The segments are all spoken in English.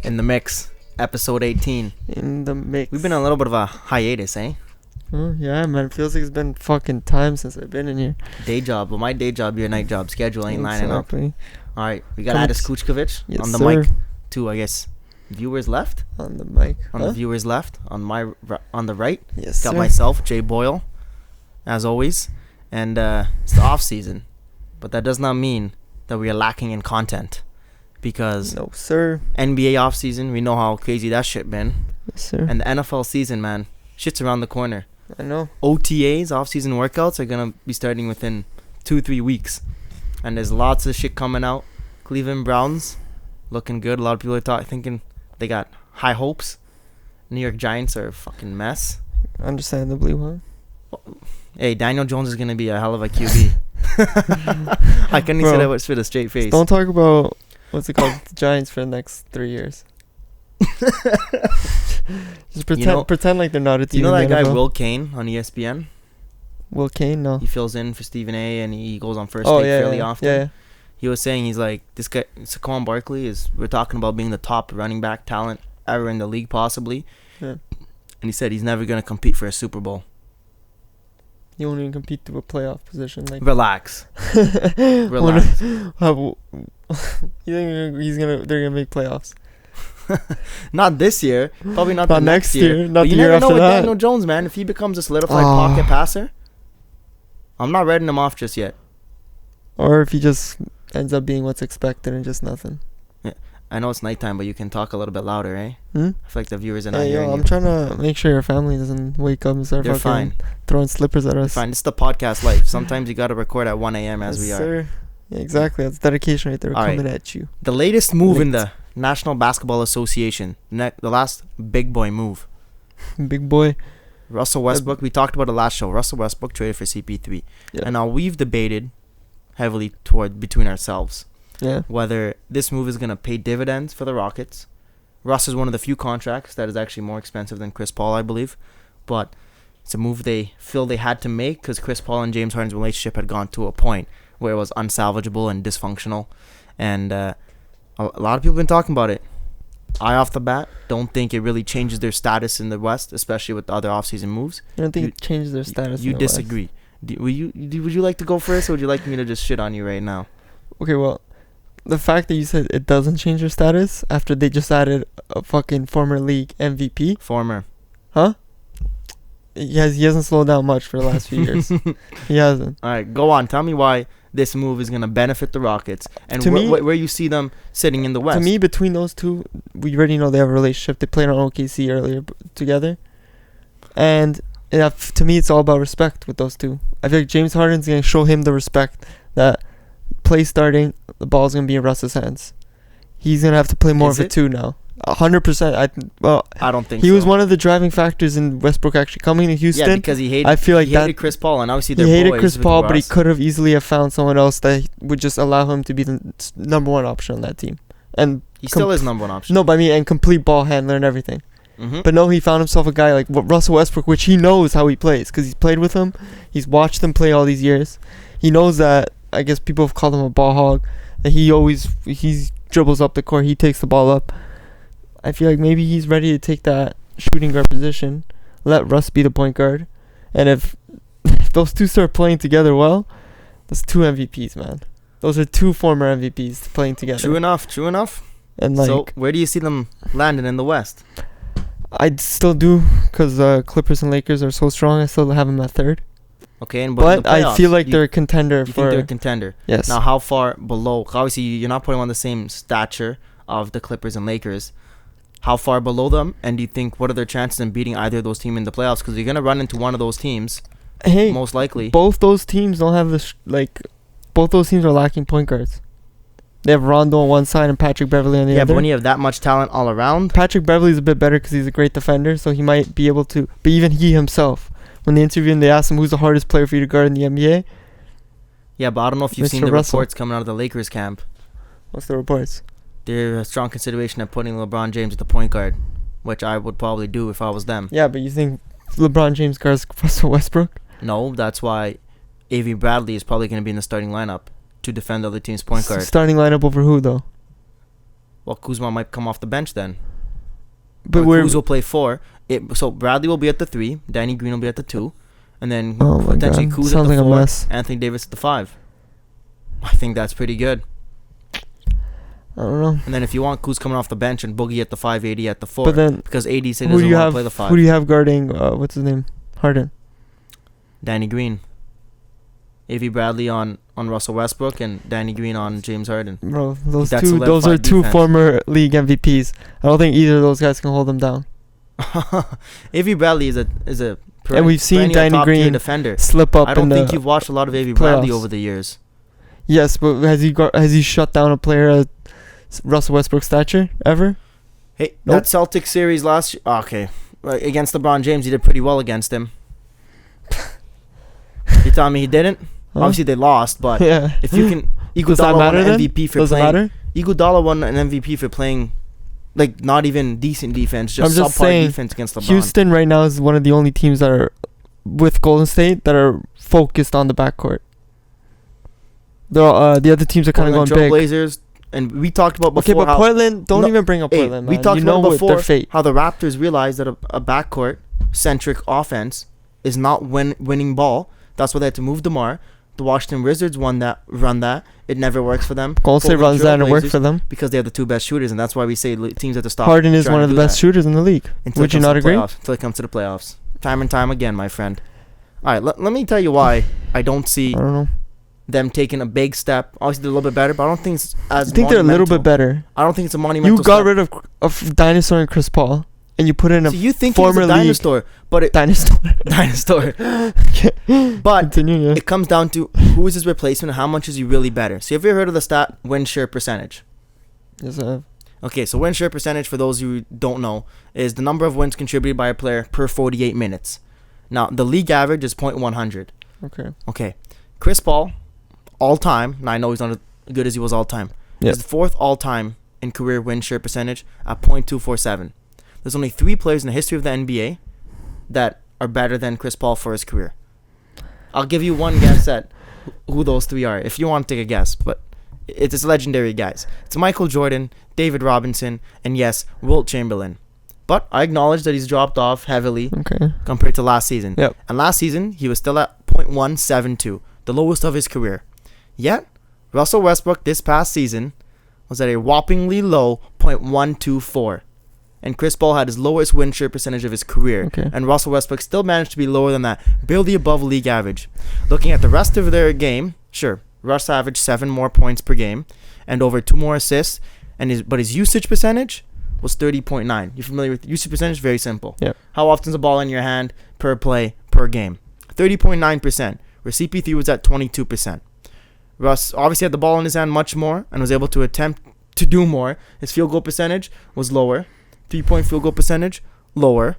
In the mix, episode 18. In the mix. We've been on a little bit of a hiatus, eh? Oh, yeah, man. Feels like it's been fucking time since I've been in here. Day job. Well, my day job, your night job. Schedule ain't lining up. Exactly. All right, we got Adis Kucukovic Yes, on the sir. mic. Two, I guess, viewers left. On the mic. On the viewers left. On the right, Yes, got sir. myself, Jay Boyal, as always. And it's the off season, but that does not mean that we are lacking in content, because No, sir. NBA off season, we know how crazy that shit been, Yes, sir. and the NFL season, man, shit's around the corner. I know. OTAs, off-season workouts, are gonna be starting within 2-3 weeks, and there's lots of shit coming out. Cleveland Browns looking good. A lot of people are thinking they got high hopes. New York Giants are a fucking mess. Understandably, huh? Hey, Daniel Jones is gonna be a hell of a QB. I couldn't say that with a straight face. Don't talk about what's it called, the Giants for the next 3 years. Just pretend like they're not a team. You know in that the guy NFL? Will Kane on ESPN? Will Kane? No. He fills in for Stephen A. and he goes on first Oh, take yeah, fairly yeah, often. yeah. He was saying, he's like, this guy, Saquon Barkley, we're talking about being the top running back talent ever in the league, possibly. Yeah. And he said he's never going to compete for a Super Bowl. He won't even compete to a playoff position. Like, Relax. Relax. you think they're gonna make playoffs? Not this year. Probably not Not the next year. Not But the you year never know after with that. Daniel Jones, man. If he becomes a solidified Ah. pocket passer, I'm not writing him off just yet. Or if he just ends up being what's expected and just nothing. I know it's nighttime, but you can talk a little bit louder, eh? Hmm? I feel like the viewers are not Hey, hearing I'm you. trying to make sure your family doesn't wake up and start They're fucking fine. throwing slippers at us. Fine. This is the podcast life. Sometimes you got to record at 1 a.m. as Yes, we are. sir. Yeah, exactly. That's dedication right there. We're All right. coming at you. The latest move in Late. the National Basketball Association, the last big boy move. Big boy. Russell Westbrook, we talked about the last show. Russell Westbrook traded for CP3. Yeah. And now we've debated heavily between ourselves Yeah. whether this move is going to pay dividends for the Rockets. Russ is one of the few contracts that is actually more expensive than Chris Paul, I believe. But it's a move they feel they had to make because Chris Paul and James Harden's relationship had gone to a point where it was unsalvageable and dysfunctional. And a lot of people have been talking about it. I, off the bat, don't think it really changes their status in the West, especially with the other offseason moves. I don't think it changes their status. You in the West. disagree. Would you like to go first, or would you like me to just shit on you right now? Okay, well, the fact that you said it doesn't change their status after they just added a fucking former league MVP. Former. Huh? He hasn't slowed down much for the last few years. He hasn't. All right, go on. Tell me why this move is going to benefit the Rockets and To me- where you see them sitting in the West. To me, between those two, we already know they have a relationship. They played on OKC earlier together. And to me, it's all about respect with those two. I feel like James Harden's going to show him the respect that play starting, the ball's going to be in Russ's hands. He's going to have to play more Is of it? it too now. 100%. I don't think He so. was one of the driving factors in Westbrook actually coming to Houston. Yeah, because he hated, I feel like he hated that- Chris Paul, and obviously He they're hated boys Chris with Paul, but he Russ. could have easily have found someone else that would just allow him to be the number one option on that team. And He still is number one option. no, but I mean, and complete ball handler and everything. Mm-hmm. But no, he found himself a guy like Russell Westbrook, which he knows how he plays because he's played with him. He's watched him play all these years. He knows that. I guess people have called him a ball hog. That he dribbles up the court. He takes the ball up. I feel like maybe he's ready to take that shooting guard position. Let Russ be the point guard. And if those two start playing together well, that's two MVPs, man. Those are two former MVPs playing together. True enough. And like, So where do you see them landing in the West? I still do, because Clippers and Lakers are so strong. I still have them at third. Okay, and But in the I playoffs, feel like they're a contender you for. think they're a contender. Yes. Now, how far below? Obviously, you're not putting them on the same stature of the Clippers and Lakers. How far below them? And do you think, what are their chances in beating either of those teams in the playoffs? Because you're going to run into one of those teams, Hey, most likely. both those teams don't have this. Both those teams are lacking point guards. They have Rondo on one side and Patrick Beverly on the Yeah, other. but when you have that much talent all around, Patrick Beverly's a bit better because he's a great defender, so he might be able to. But even he himself, when they interviewed him, they asked him who's the hardest player for you to guard in the NBA. yeah, but I don't know if you've seen Mr. the Russell. reports coming out of the Lakers camp. What's the reports? They're a strong consideration of putting LeBron James at the point guard, which I would probably do if I was them. Yeah, but you think LeBron James guards Russell Westbrook? No, that's why Avery Bradley is probably going to be in the starting lineup to defend the other team's point guard. Starting lineup over who though? Well, Kuzma might come off the bench then. But Kuz will play 4. So Bradley will be at the 3. Danny Green will be at the 2. And then potentially Kuz at the 4. Anthony Davis at the 5. I think that's pretty good. I don't know. And then if you want Kuz coming off the bench and Boogie at the 5, AD at the 4. But then, because AD said he doesn't want to play the 5. Who do you have guarding, what's his name? Harden. Danny Green. A.V. Bradley on Russell Westbrook and Danny Green on James Harden. Bro, those are two former league MVPs. I don't think either of those guys can hold them down. A.V. Bradley is a and we've seen Danny Green defender. Slip up. I don't think you've watched a lot of A.V. Bradley over the years. Yes, but has he shut down a player at Russell Westbrook's stature ever? Hey, that Celtics series last year, okay, against LeBron James, he did pretty well against him. You telling me he didn't? Huh? Obviously they lost, but if you can, Iguodala won an MVP for playing. Iguodala won an MVP for playing, like, not even decent defense, just subpar defense against LeBron. Houston right now is one of the only teams that are with Golden State that are focused on the backcourt. The other teams are kind of going big. Blazers, and we talked about before. Okay, but Portland, don't even bring up Portland, man. We talked about before how the Raptors realized that a backcourt centric offense is not winning ball. That's why they had to move DeMar. The Washington Wizards run that. It never works for them. Golden State runs that and it works for them. Because they have the 2 best shooters, and that's why we say teams have to stop. Harden is one of the best shooters in the league. Would you not agree? Until it comes to the playoffs. Time and time again, my friend. All right, let me tell you why I don't see them taking a big step. Obviously, they're a little bit better, but I don't think it's as I think they're a little bit better. I don't think it's a monumental step. You got rid of Dinosaur and Chris Paul. And you put in you think he's a dinosaur, but dinosaur. But it comes down to who is his replacement and how much is he really better. So have you ever heard of the stat win share percentage? Yes, I have. Okay, so win share percentage, for those who don't know, is the number of wins contributed by a player per 48 minutes. Now, the league average is .100. Okay. Chris Paul, all time, and I know he's not as good as he was all time. He's the 4th all time in career win share percentage at .247. There's only 3 players in the history of the NBA that are better than Chris Paul for his career. I'll give you one guess at who those 3 are, if you want to take a guess, but it's legendary guys. It's Michael Jordan, David Robinson, and yes, Wilt Chamberlain. But I acknowledge that he's dropped off heavily compared to last season. And last season, he was still at .172, the lowest of his career. Yet, Russell Westbrook this past season was at a whoppingly low .124. And Chris Paul had his lowest win share percentage of his career. And Russell Westbrook still managed to be lower than that, barely above league average. Looking at the rest of their game, sure, Russ averaged 7 more points per game and over 2 more assists. But his usage percentage was 30.9. You familiar with usage percentage? Very simple. How often is the ball in your hand per play per game? 30.9%, where CP3 was at 22%. Russ obviously had the ball in his hand much more and was able to attempt to do more. His field goal percentage was lower. 3-point field goal percentage, lower.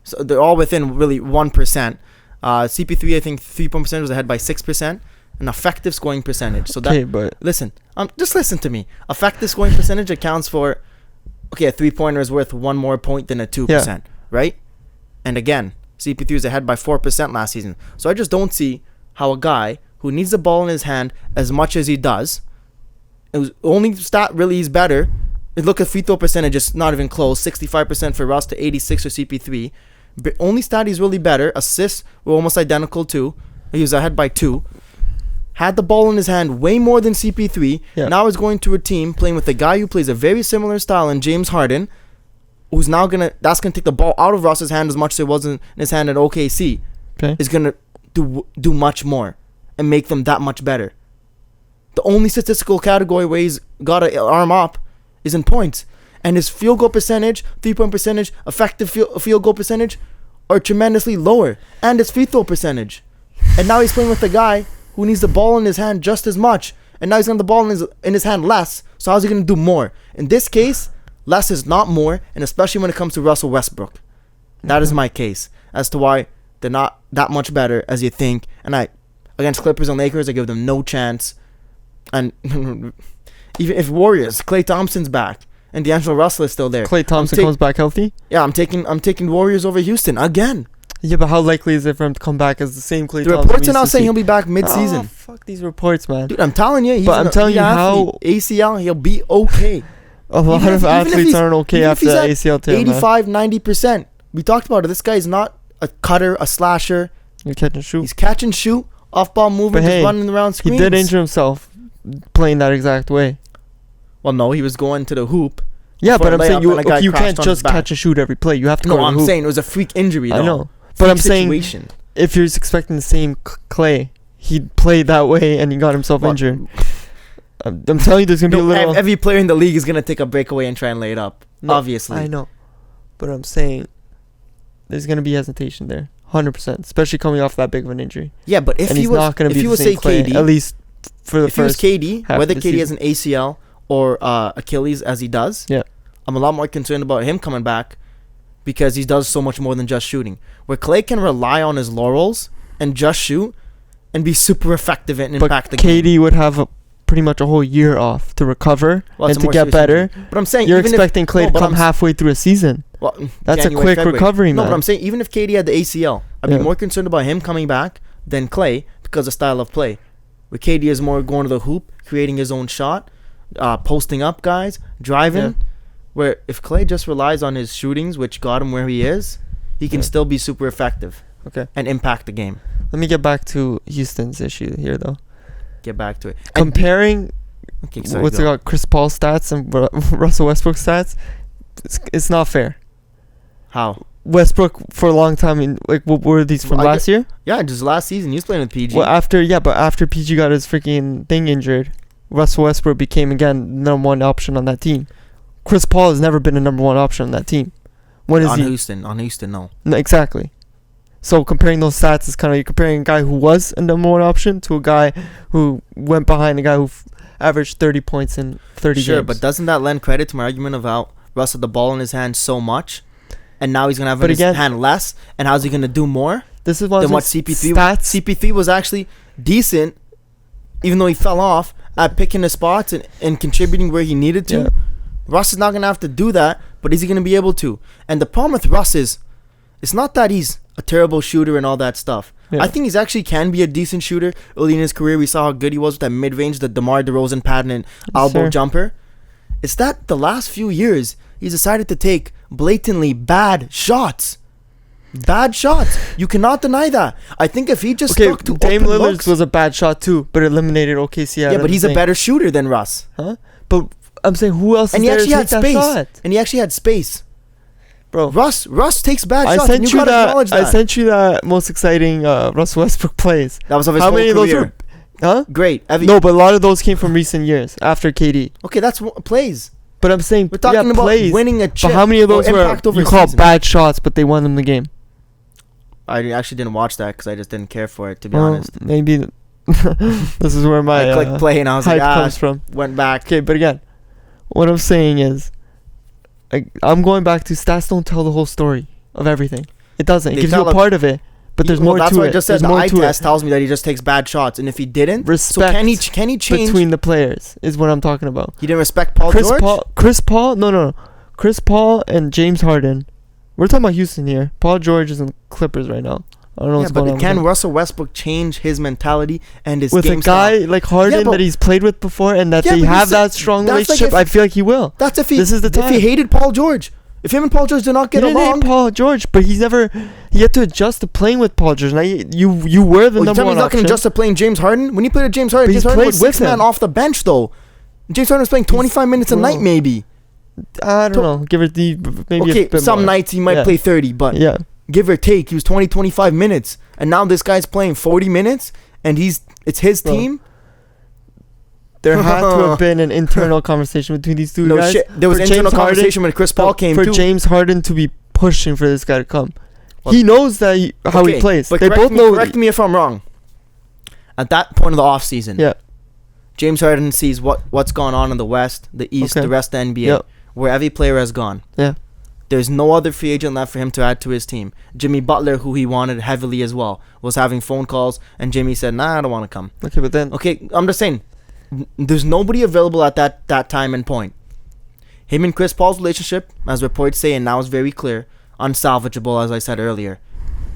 So they're all within really 1%. CP3, I think 3-point percentage was ahead by 6%. An effective scoring percentage. So listen, just listen to me. Effective scoring percentage accounts for, a 3-pointer is worth 1 more point than a 2%, right? And again, CP3 was ahead by 4% last season. So I just don't see how a guy who needs the ball in his hand as much as he does, the only stat really he's better. Look at free throw percentage, it's not even close. 65% for Russ to 86 for CP3. But only stat he's really better. Assists were almost identical too. He was ahead by 2. Had the ball in his hand way more than CP3. Now he's going to a team playing with a guy who plays a very similar style in James Harden, who's now gonna take the ball out of Russ's hand as much as it was in his hand at OKC. Is gonna do much more and make them that much better. The only statistical category where he's got to arm up is in points, and his field goal percentage, 3-point percentage, effective field goal percentage are tremendously lower, and his free throw percentage. And now he's playing with a guy who needs the ball in his hand just as much, and now he's got the ball in his hand less. So how's he going to do more? In this case, less is not more, and especially when it comes to Russell Westbrook. That is my case as to why they're not that much better as you think. And against Clippers and Lakers, I give them no chance. And even if Warriors, Klay Thompson's back and D'Angelo Russell is still there. Klay Thompson comes back healthy? Yeah, I'm taking Warriors over Houston again. Yeah, but how likely is it for him to come back as the same Klay The Thompson? reports are now saying he'll be back mid-season. Oh, fuck these reports, man. Dude, I'm telling you, he's I'm telling you how ACL, he'll be okay. a lot of athletes aren't okay after the ACL tear, 85, 90%. We talked about it. This guy is not a cutter, a slasher. You catch and shoot. He's catch and shoot, off-ball movement, just running around screens. He did injure himself playing that exact way. Well, no, he was going to the hoop. Yeah, but I'm saying you can't just catch and shoot every play. You have to go to the hoop. No, I'm saying it was a freak injury, though. I know. But I'm saying if you're expecting the same Klay, he played that way and he got himself injured. I'm telling you, there's going to be a little... Every player in the league is going to take a breakaway and try and lay it up. No, obviously. I know. But I'm saying there's going to be hesitation there. 100%. Especially coming off that big of an injury. Yeah, but if he was say KD... At least for the first... If he was KD, whether KD has an ACL or Achilles as he does, I'm a lot more concerned about him coming back because he does so much more than just shooting. Where Klay can rely on his laurels and just shoot and be super effective and impact the game. KD would have pretty much a whole year off to recover and to get better. Injury. But I'm saying you're expecting Klay to come halfway through a season. Well, that's January, a quick recovery, man. No, but I'm saying even if KD had the ACL, I'd be more concerned about him coming back than Klay because of style of play. Where KD is more going to the hoop, creating his own shot, posting up guys, driving. Yeah. Where if Klay just relies on his shootings, which got him where he is, he can still be super effective. Okay. And impact the game. Let me get back to Houston's issue here, though. Get back to it. Comparing Chris Paul's stats and Russell Westbrook's stats, it's not fair. How? Westbrook for a long time, what were these from last year? Yeah, just last season. He was playing with PG. Well, after PG got his freaking thing injured, Russell Westbrook became again number one option on that team. Chris Paul has never been a number one option on that team. On Houston, no. No, exactly. So comparing those stats is kind of, you're comparing a guy who was a number one option to a guy who went behind a guy who averaged 30 points in 30 games. Sure, but doesn't that lend credit to my argument of how Russ had the ball in his hand so much, and now he's going to have in his hand less, and how's he going to do more than what CP3 was? CP3 was actually decent, even though he fell off, at picking the spots and contributing where he needed to. Yeah. Russ is not going to have to do that, but is he going to be able to? And the problem with Russ is, it's not that he's a terrible shooter and all that stuff. Yeah. I think he's actually can be a decent shooter. Early in his career, we saw how good he was with that mid-range, the DeMar DeRozan pattern and elbow jumper. It's that the last few years, he's decided to take blatantly bad shots. Bad shots. You cannot deny that. I think if he just stuck to Dame Lillard's was a bad shot too, but it eliminated OKC. Yeah, but he's a better shooter than Russ. Huh? But I'm saying, who else is there to take that shot? And he actually had space. Bro, Russ takes bad shots. I sent you that most exciting Russell Westbrook plays. That was of his whole career. Those were? Huh? Great. No, but a lot of those came from recent years after KD. Okay, that's plays. But I'm saying, we're talking about plays, winning a chip. But how many of those were you call bad shots, but they won them the game? I actually didn't watch that because I just didn't care for it, to be honest. Maybe this is where my I clicked play and I was hype comes from. Went back. Okay, but again, what I'm saying is, I'm going back to stats don't tell the whole story of everything. It doesn't. It gives you a part of it, but there's more to it. That's what I just said. The eye test tells me that he just takes bad shots, and if he didn't, respect. So can he change between the players is what I'm talking about. He didn't respect George. Chris Paul. No. Chris Paul and James Harden. We're talking about Houston here. Paul George is in Clippers right now. I don't know what's going on. Can Russell Westbrook change his mentality and his game style? With a guy like Harden that he's played with before and that they have that strong relationship, I feel like he will. That's if he hated Paul George. If him and Paul George do not get along. He didn't hate Paul George, but he had to adjust to playing with Paul George. Now you were the number one option. He's not going to adjust to playing James Harden? When he played with James Harden, James Harden was six-man off the bench, though. James Harden was playing 25 minutes a night, maybe. I don't know. Give it maybe a bit some more. Nights he might play 30, but give or take, he was 25 minutes. And now this guy's playing 40 minutes, and it's his team. There had to have been an internal conversation between these two guys. Shit. There was an internal conversation when Chris Paul came, for James Harden to be pushing for this guy to come. Well, he knows that how he plays. But they both know. Correct me if I'm wrong. At that point of the offseason, James Harden sees what's going on in the West, the East, the rest of the NBA, where every player has gone. Yeah. There's no other free agent left for him to add to his team. Jimmy Butler, who he wanted heavily as well, was having phone calls, and Jimmy said, "Nah, I don't want to come." Okay, but then... Okay, I'm just saying, there's nobody available at that time and point. Him and Chris Paul's relationship, as reports say, and now is very clear, unsalvageable, as I said earlier.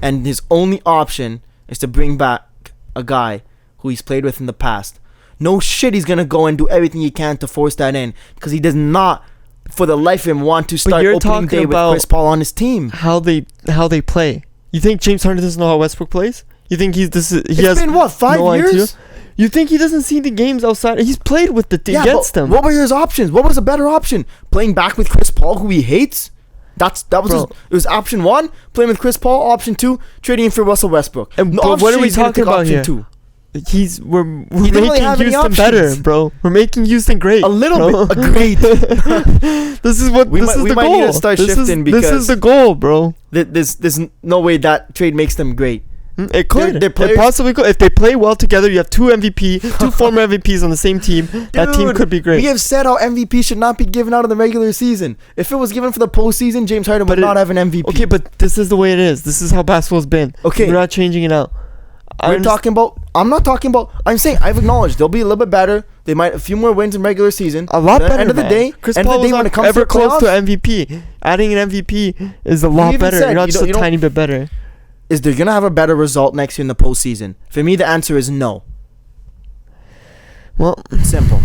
and his only option is to bring back a guy who he's played with in the past, no shit he's gonna go and do everything he can to force that in, because he does not, for the life of him, want to start opening day with Chris Paul on his team. How they play. You think James Harden doesn't know how Westbrook plays? You think he has been what, 5 years? idea? You think he doesn't see the games outside? He's played with the team against them. What were his options? What was a better option? Playing back with Chris Paul, who he hates? It was option 1, playing with Chris Paul. Option 2, trading him for Russell Westbrook. And what are we talking about here? We're making Houston better, bro. We're making Houston great. A little bit great. This is the goal. Might need to start shifting because this is the goal, bro. There's no way that trade makes them great. It could. It possibly could. If they play well together, you have two former MVPs on the same team. That team could be great. We have said how MVP should not be given out of the regular season. If it was given for the postseason, James Harden would not have an MVP. Okay, but this is the way it is. This is how basketball's been. Okay. We're not changing it out. I'm not talking about. I'm saying I've acknowledged they'll be a little bit better. They might a few more wins in regular season. A lot better. At the end of the day, Chris Paul was when it comes ever close to MVP. Adding an MVP is a lot better. You're not just a tiny bit better. Is they're gonna have a better result next year in the postseason? For me, the answer is no. Well, simple.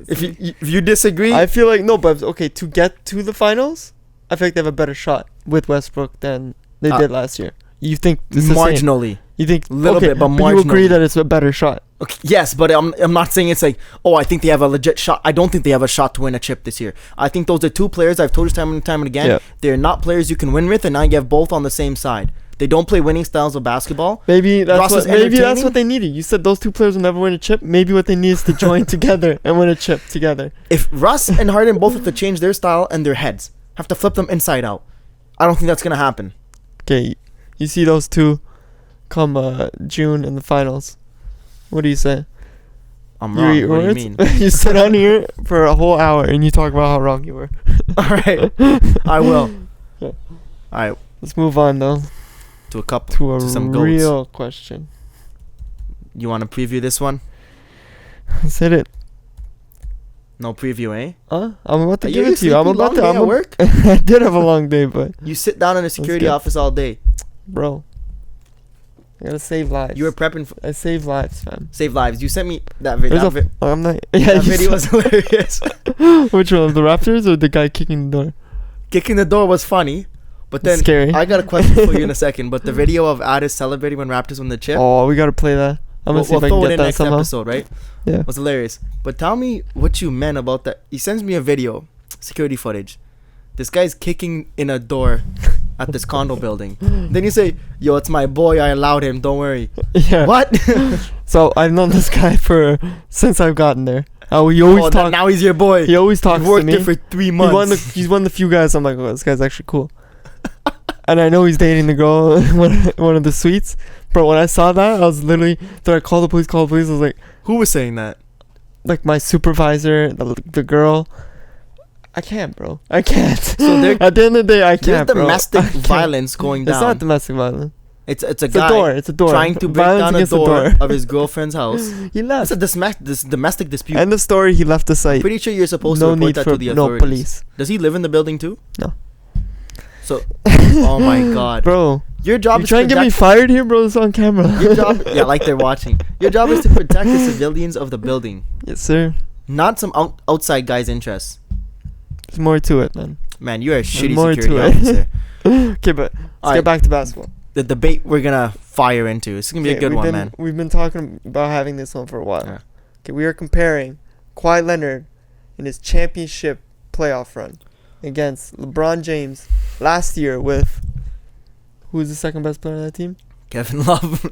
If you disagree, I feel like no, but okay, to get to the finals, I feel like they have a better shot with Westbrook than they did last year. You think marginally? You think a little bit, but marginally. You agree that it's a better shot? Okay, yes, but I'm not saying it's like, oh, I think they have a legit shot. I don't think they have a shot to win a chip this year. I think those are two players I've told you time and time and again. Yeah. They're not players you can win with, and now you have both on the same side. They don't play winning styles of basketball. Maybe that's what they needed. You said those two players will never win a chip. Maybe what they need is to join together and win a chip together. If Russ and Harden both have to change their style and their heads, have to flip them inside out, I don't think that's gonna happen. Okay, you see those two come June in the finals. What do you say? I'm wrong. What do you mean? You sit on here for a whole hour and you talk about how wrong you were. All right, I will. Yeah. All right, let's move on though. To some real question. You want to preview this one? Let's hit it. No preview, eh? I'm about to give it to you. I'm at work. I did have a long day, but you sit down in a security office all day, bro. I gotta save lives. You were prepping for... I save lives, fam. Save lives. You sent me that video. I'm not... Yeah, that video was hilarious. Which one? The Raptors or the guy kicking the door? Kicking the door was funny, but then... Scary. I got a question for you in a second, but the video of Addis celebrating when Raptors won the chip... Oh, we gotta play that. I'm gonna see if I can get that somehow. Next episode, right? Yeah. It was hilarious. But tell me what you meant about that. He sends me a video, security footage. This guy's kicking in a door at this condo building. Then you say, yo, it's my boy. I allowed him. Don't worry. Yeah. What? So I've known this guy since I've gotten there. He always talks. Now he's your boy. He always talks to me. Worked there for 3 months. He's one of the few guys I'm like, oh, this guy's actually cool. And I know he's dating the girl in one of the suites. Bro, when I saw that, I was literally... Did I call the police? I was like... Who was saying that? Like my supervisor, the girl... I can't, bro. I can't. So at the end of the day, I can't, bro. There's domestic violence going down. It's not domestic violence. It's a guy. It's a door. Trying to break down a door of his girlfriend's house. He left. It's a domestic dispute. End of story. He left the site. Pretty sure you're supposed to report that to the authorities. No police. Does he live in the building too? No. So, oh my god, bro. Your job is trying to get me fired here, bro. It's on camera. Your job, yeah, like they're watching. Your job is to protect the civilians of the building. Yes, sir. Not some outside guy's interests. There's more to it, man. Man, you're a shitty security officer. Okay, but let's get back to basketball. The debate we're gonna fire into. It's gonna be a good one, man. We've been talking about having this one for a while. Yeah. Okay, we are comparing Kawhi Leonard in his championship playoff run against LeBron James last year with... Who's the second best player on that team? Kevin Love.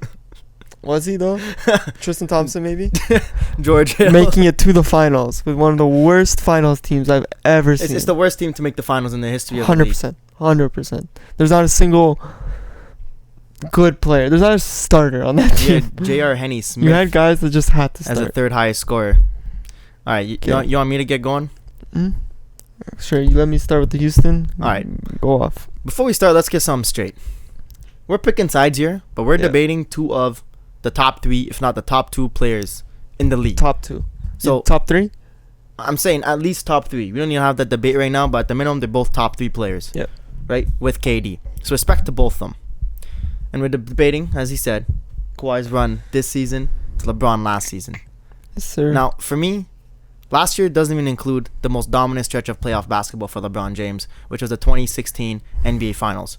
Was he though? Tristan Thompson maybe? George Hill. Making it to the finals with one of the worst finals teams I've ever seen. It's the worst team to make the finals in the history of the league. 100%. There's not a single good player. There's not a starter on that team. J.R. Henney Smith. You had guys that just had to start. As the third highest scorer. All right, you want me to get going? Sure, you let me start with the Houston. All right. Go off. Before we start, let's get something straight. We're picking sides here, but we're debating two of the top 3, if not the top 2 players in the league. Top 2. So top 3? I'm saying at least top 3. We don't even have that debate right now, but at the minimum, they're both top 3 players. Yep. right, with KD. So respect to both of them. And we're debating, as he said, Kawhi's run this season to LeBron last season. Yes, sir. Now, for me, last year doesn't even include the most dominant stretch of playoff basketball for LeBron James, which was the 2016 NBA Finals.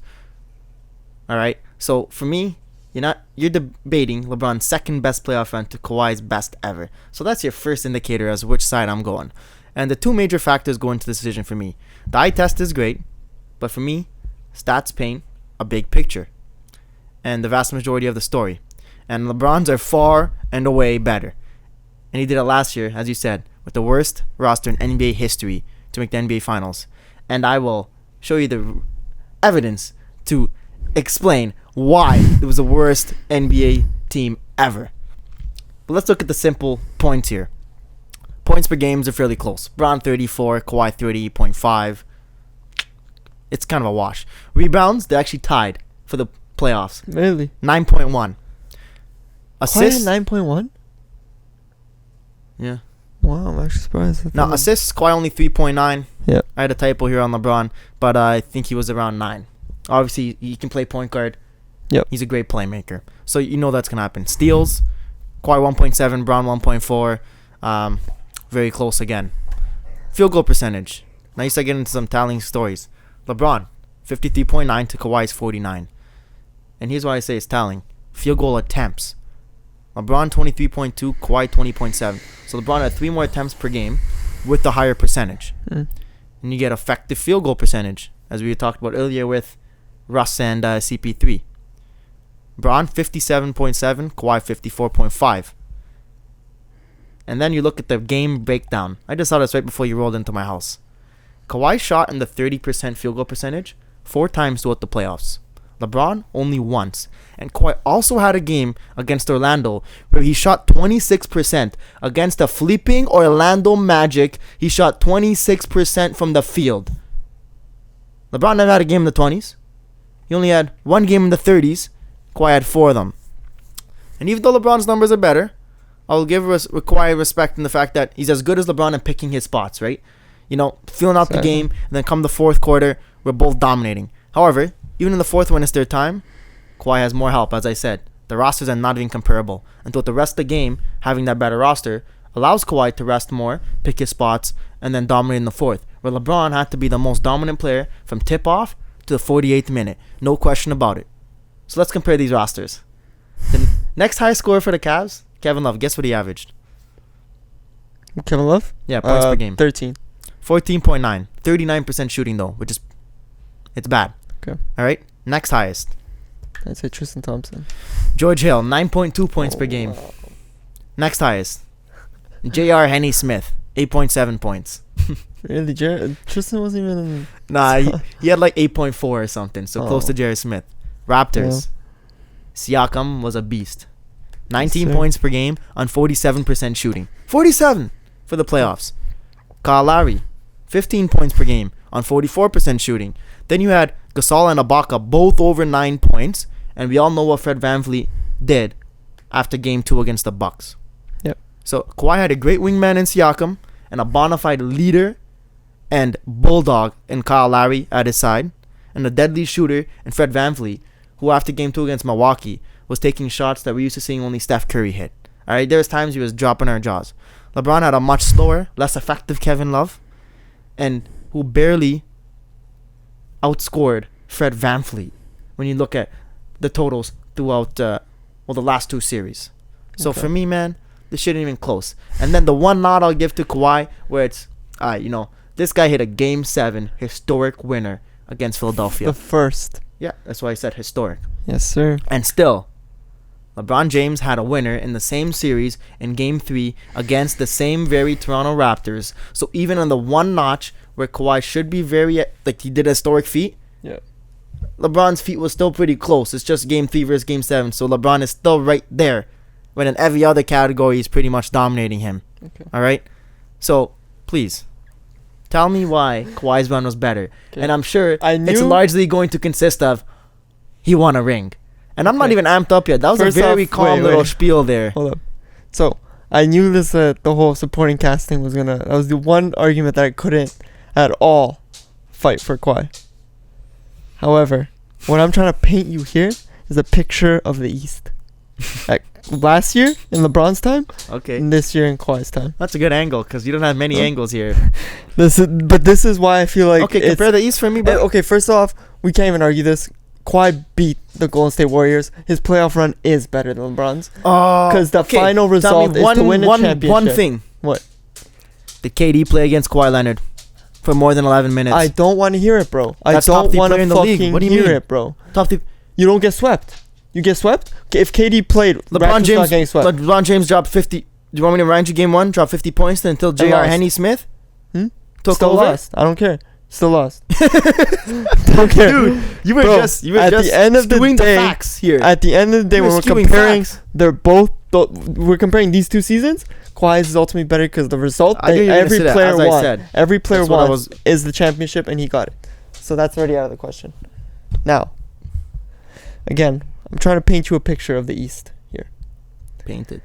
All right? So, for me, you're debating LeBron's second best playoff run to Kawhi's best ever. So that's your first indicator as which side I'm going. And the two major factors go into this decision for me. The eye test is great, but for me, stats paint a big picture and the vast majority of the story. And LeBron's are far and away better. And he did it last year, as you said, with the worst roster in NBA history to make the NBA Finals. And I will show you the evidence to explain why it was the worst NBA team ever. But let's look at the simple points here. Points per games are fairly close. Bron 34, Kawhi 30.5. It's kind of a wash. Rebounds, they're actually tied for the playoffs. Really? 9.1. Assists, 9.1? yeah. Wow, I'm actually surprised. Now, assists, Kawhi only 3.9. Yeah. I had a typo here on LeBron, but I think he was around 9. Obviously, he can play point guard. Yep. He's a great playmaker. So you know that's going to happen. Steals, Kawhi 1.7, Bron 1.4. Very close again. Field goal percentage. Now you start getting into some telling stories. LeBron, 53.9 to Kawhi's 49. And here's why I say it's telling. Field goal attempts. LeBron 23.2, Kawhi 20.7. So LeBron had 3 more attempts per game with the higher percentage. And you get effective field goal percentage, as we talked about earlier with Russ and CP3. Bron 57.7, Kawhi 54.5. And then you look at the game breakdown. I just saw this right before you rolled into my house. Kawhi shot in the 30% field goal percentage 4 times throughout the playoffs. LeBron only once. And Kawhi also had a game against Orlando where he shot 26%. Against the flipping Orlando Magic, he shot 26% from the field. LeBron never had a game in the 20s. He only had 1 game in the 30s. Kawhi had 4 of them. And even though LeBron's numbers are better, I'll give Kawhi respect in the fact that he's as good as LeBron in picking his spots, right? Feeling out the game, and then come the fourth quarter, we're both dominating. However, even in the fourth when it's their time, Kawhi has more help, as I said. The rosters are not even comparable. And throughout the rest of the game, having that better roster allows Kawhi to rest more, pick his spots, and then dominate in the fourth. Where LeBron had to be the most dominant player from tip-off to the 48th minute. No question about it. So let's compare these rosters. The next highest scorer for the Cavs, Kevin Love. Guess what he averaged? Kevin Love? Yeah, points per game. 13. 14.9. 39% shooting, though, which is... It's bad. Okay. All right? Next highest. I'd say Tristan Thompson. George Hill, 9.2 points per game. Wow. Next highest. J.R. Henny Smith, 8.7 points. Really? Tristan wasn't even... Nah, he had like 8.4 or something, so close to J.R. Smith. Raptors. Siakam was a beast. 19 points per game on 47% shooting. 47 for the playoffs. Kyle Lowry, 15 points per game on 44% shooting. Then you had Gasol and Ibaka both over 9 points, and we all know what Fred VanVleet did after Game 2 against the Bucks. Yep. So Kawhi had a great wingman in Siakam and a bona fide leader and bulldog in Kyle Lowry at his side, and a deadly shooter in Fred VanVleet, who after Game 2 against Milwaukee was taking shots that we're used to seeing only Steph Curry hit. All right, there's times he was dropping our jaws. LeBron had a much slower, less effective Kevin Love, and who barely outscored Fred VanVleet when you look at the totals throughout the last 2 series. So for me, man, this shit ain't even close. And then the one nod I'll give to Kawhi, where it's, this guy hit a Game 7 historic winner against Philadelphia. The first. Yeah, that's why I said historic. Yes, sir. And still, LeBron James had a winner in the same series in Game 3 against the same very Toronto Raptors. So even on the one notch where Kawhi should be very, like he did a historic feat, yeah, LeBron's feat was still pretty close. It's just Game 3 versus Game 7. So LeBron is still right there, when in every other category he's pretty much dominating him. Okay. All right? So, please, tell me why Kawhi's run was better. Okay. And I'm sure it's largely going to consist of he won a ring. And I'm not even amped up yet. That was a very calm little spiel there. Hold up. So, I knew this, the whole supporting cast thing was that was the one argument that I couldn't at all fight for Kawhi. However, what I'm trying to paint you here is a picture of the East. Like last year in LeBron's time, Okay. and this year in Kawhi's time. That's a good angle because you don't have many angles here. This is why I feel like Okay, compare the East for me, bro. Okay, first off, we can't even argue this. Kawhi beat the Golden State Warriors. His playoff run is better than LeBron's. Because the final result is to win a championship. One thing. What? Did KD play against Kawhi Leonard for more than 11 minutes? I don't want to hear it, bro. That's I top don't three want player to in the league. fucking What do you hear mean? it, bro. Top three. You don't get swept. You get swept? Okay, if KD played, LeBron Raptors not getting swept. LeBron James dropped 50. Do you want me to remind you game 1? Dropped 50 points until J.R. lost. Henny Smith took Still over. lost. I don't care. Still lost. Don't care. Dude, you were Bro, just at the end of the skewing day, the facts here. At the end of the day, when we're skewing comparing, facts. we're comparing these two seasons. Kawhi's is ultimately better because the result I knew you were gonna every say that, player as I won. said. Every player That's what I won was- is the championship, and he got it. So that's already out of the question. Now, again, I'm trying to paint you a picture of the East here. Painted.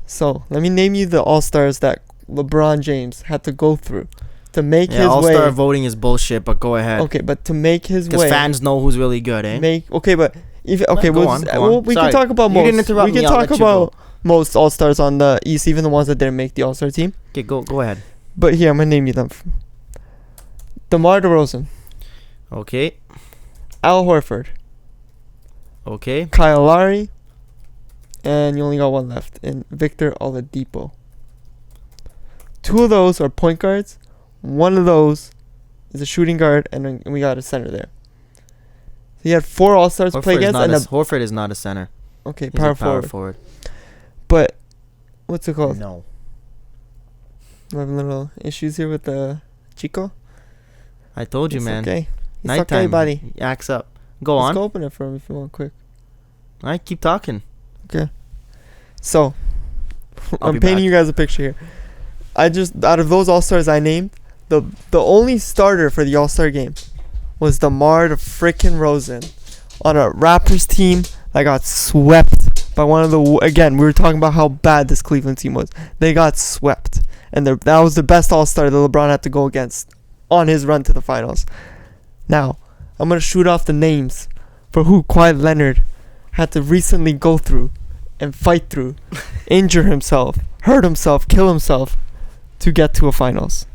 So let me name you the All-Stars that LeBron James had to go through to make his All-Star way. voting is bullshit, but go ahead. Okay, but to make his Because way, fans know who's really good, eh? but if okay, Go we'll on, just- go well, on. we Sorry. can talk about You most. didn't interrupt We can me, I'll talk let you about most All-Stars on the East, even the ones that didn't make the All-Star team. Okay, go ahead. But here, I'm gonna name you them. DeMar DeRozan, Okay. Al Horford, Okay. Kyle Lowry, and you only got one left, in Victor Oladipo. Two of those are point guards. One of those is a shooting guard, and then we got a center there. So you had 4 All-Stars to play against, and Horford is not a center. okay, He's power a power forward. forward. But what's it called? No. I'm having little issues here with the Chico. I told you, It's man. okay. It's Nighttime. okay, buddy. He acts up. Go Let's on. go open it for him if you want, quick. All right, keep talking. So, I'll I'm be painting back. you guys a picture here. Out of those All-Stars I named, the only starter for the All-Star game was DeMar frickin' Rosen on a Raptors team that got swept by one of the... Again, we were talking about how bad this Cleveland team was. They got swept. And that was the best All-Star that LeBron had to go against on his run to the finals. Now, I'm going to shoot off the names for who Kawhi Leonard had to recently go through and fight through, injure himself, hurt himself, kill himself to get to a finals.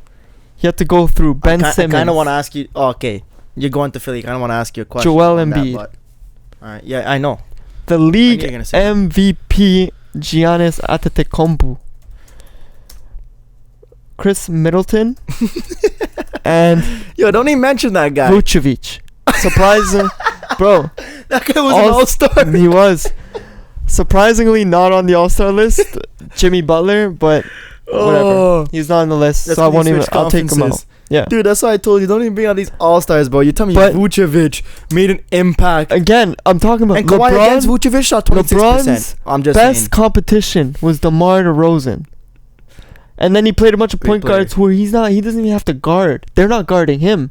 He had to go through Ben Simmons. I kind of want to ask you. Oh, okay, you're going to Philly. I kind of want to ask you a question. Joel on that, Embiid. but- all right. Yeah, I know. The league you're gonna say that. MVP Giannis Antetokounmpo, Chris Middleton, and Yo, don't even mention that guy. Vucevic. Surprising, bro. That guy was an all-star. He was surprisingly not on the All-Star list. Jimmy Butler, but whatever. He's not on the list, That's so I when won't he even. switched I'll take him out. conferences. Yeah. Dude, that's why I told you, don't even bring out these all-stars, bro. You tell me But- Vucevic made an impact. Again, I'm talking about And Kawhi against LeBron. Vucevic shot 26%. LeBron's I'm just Best saying. competition was DeMar DeRozan. And then he played a bunch of Great point player. guards where he doesn't even have to guard. They're not guarding him.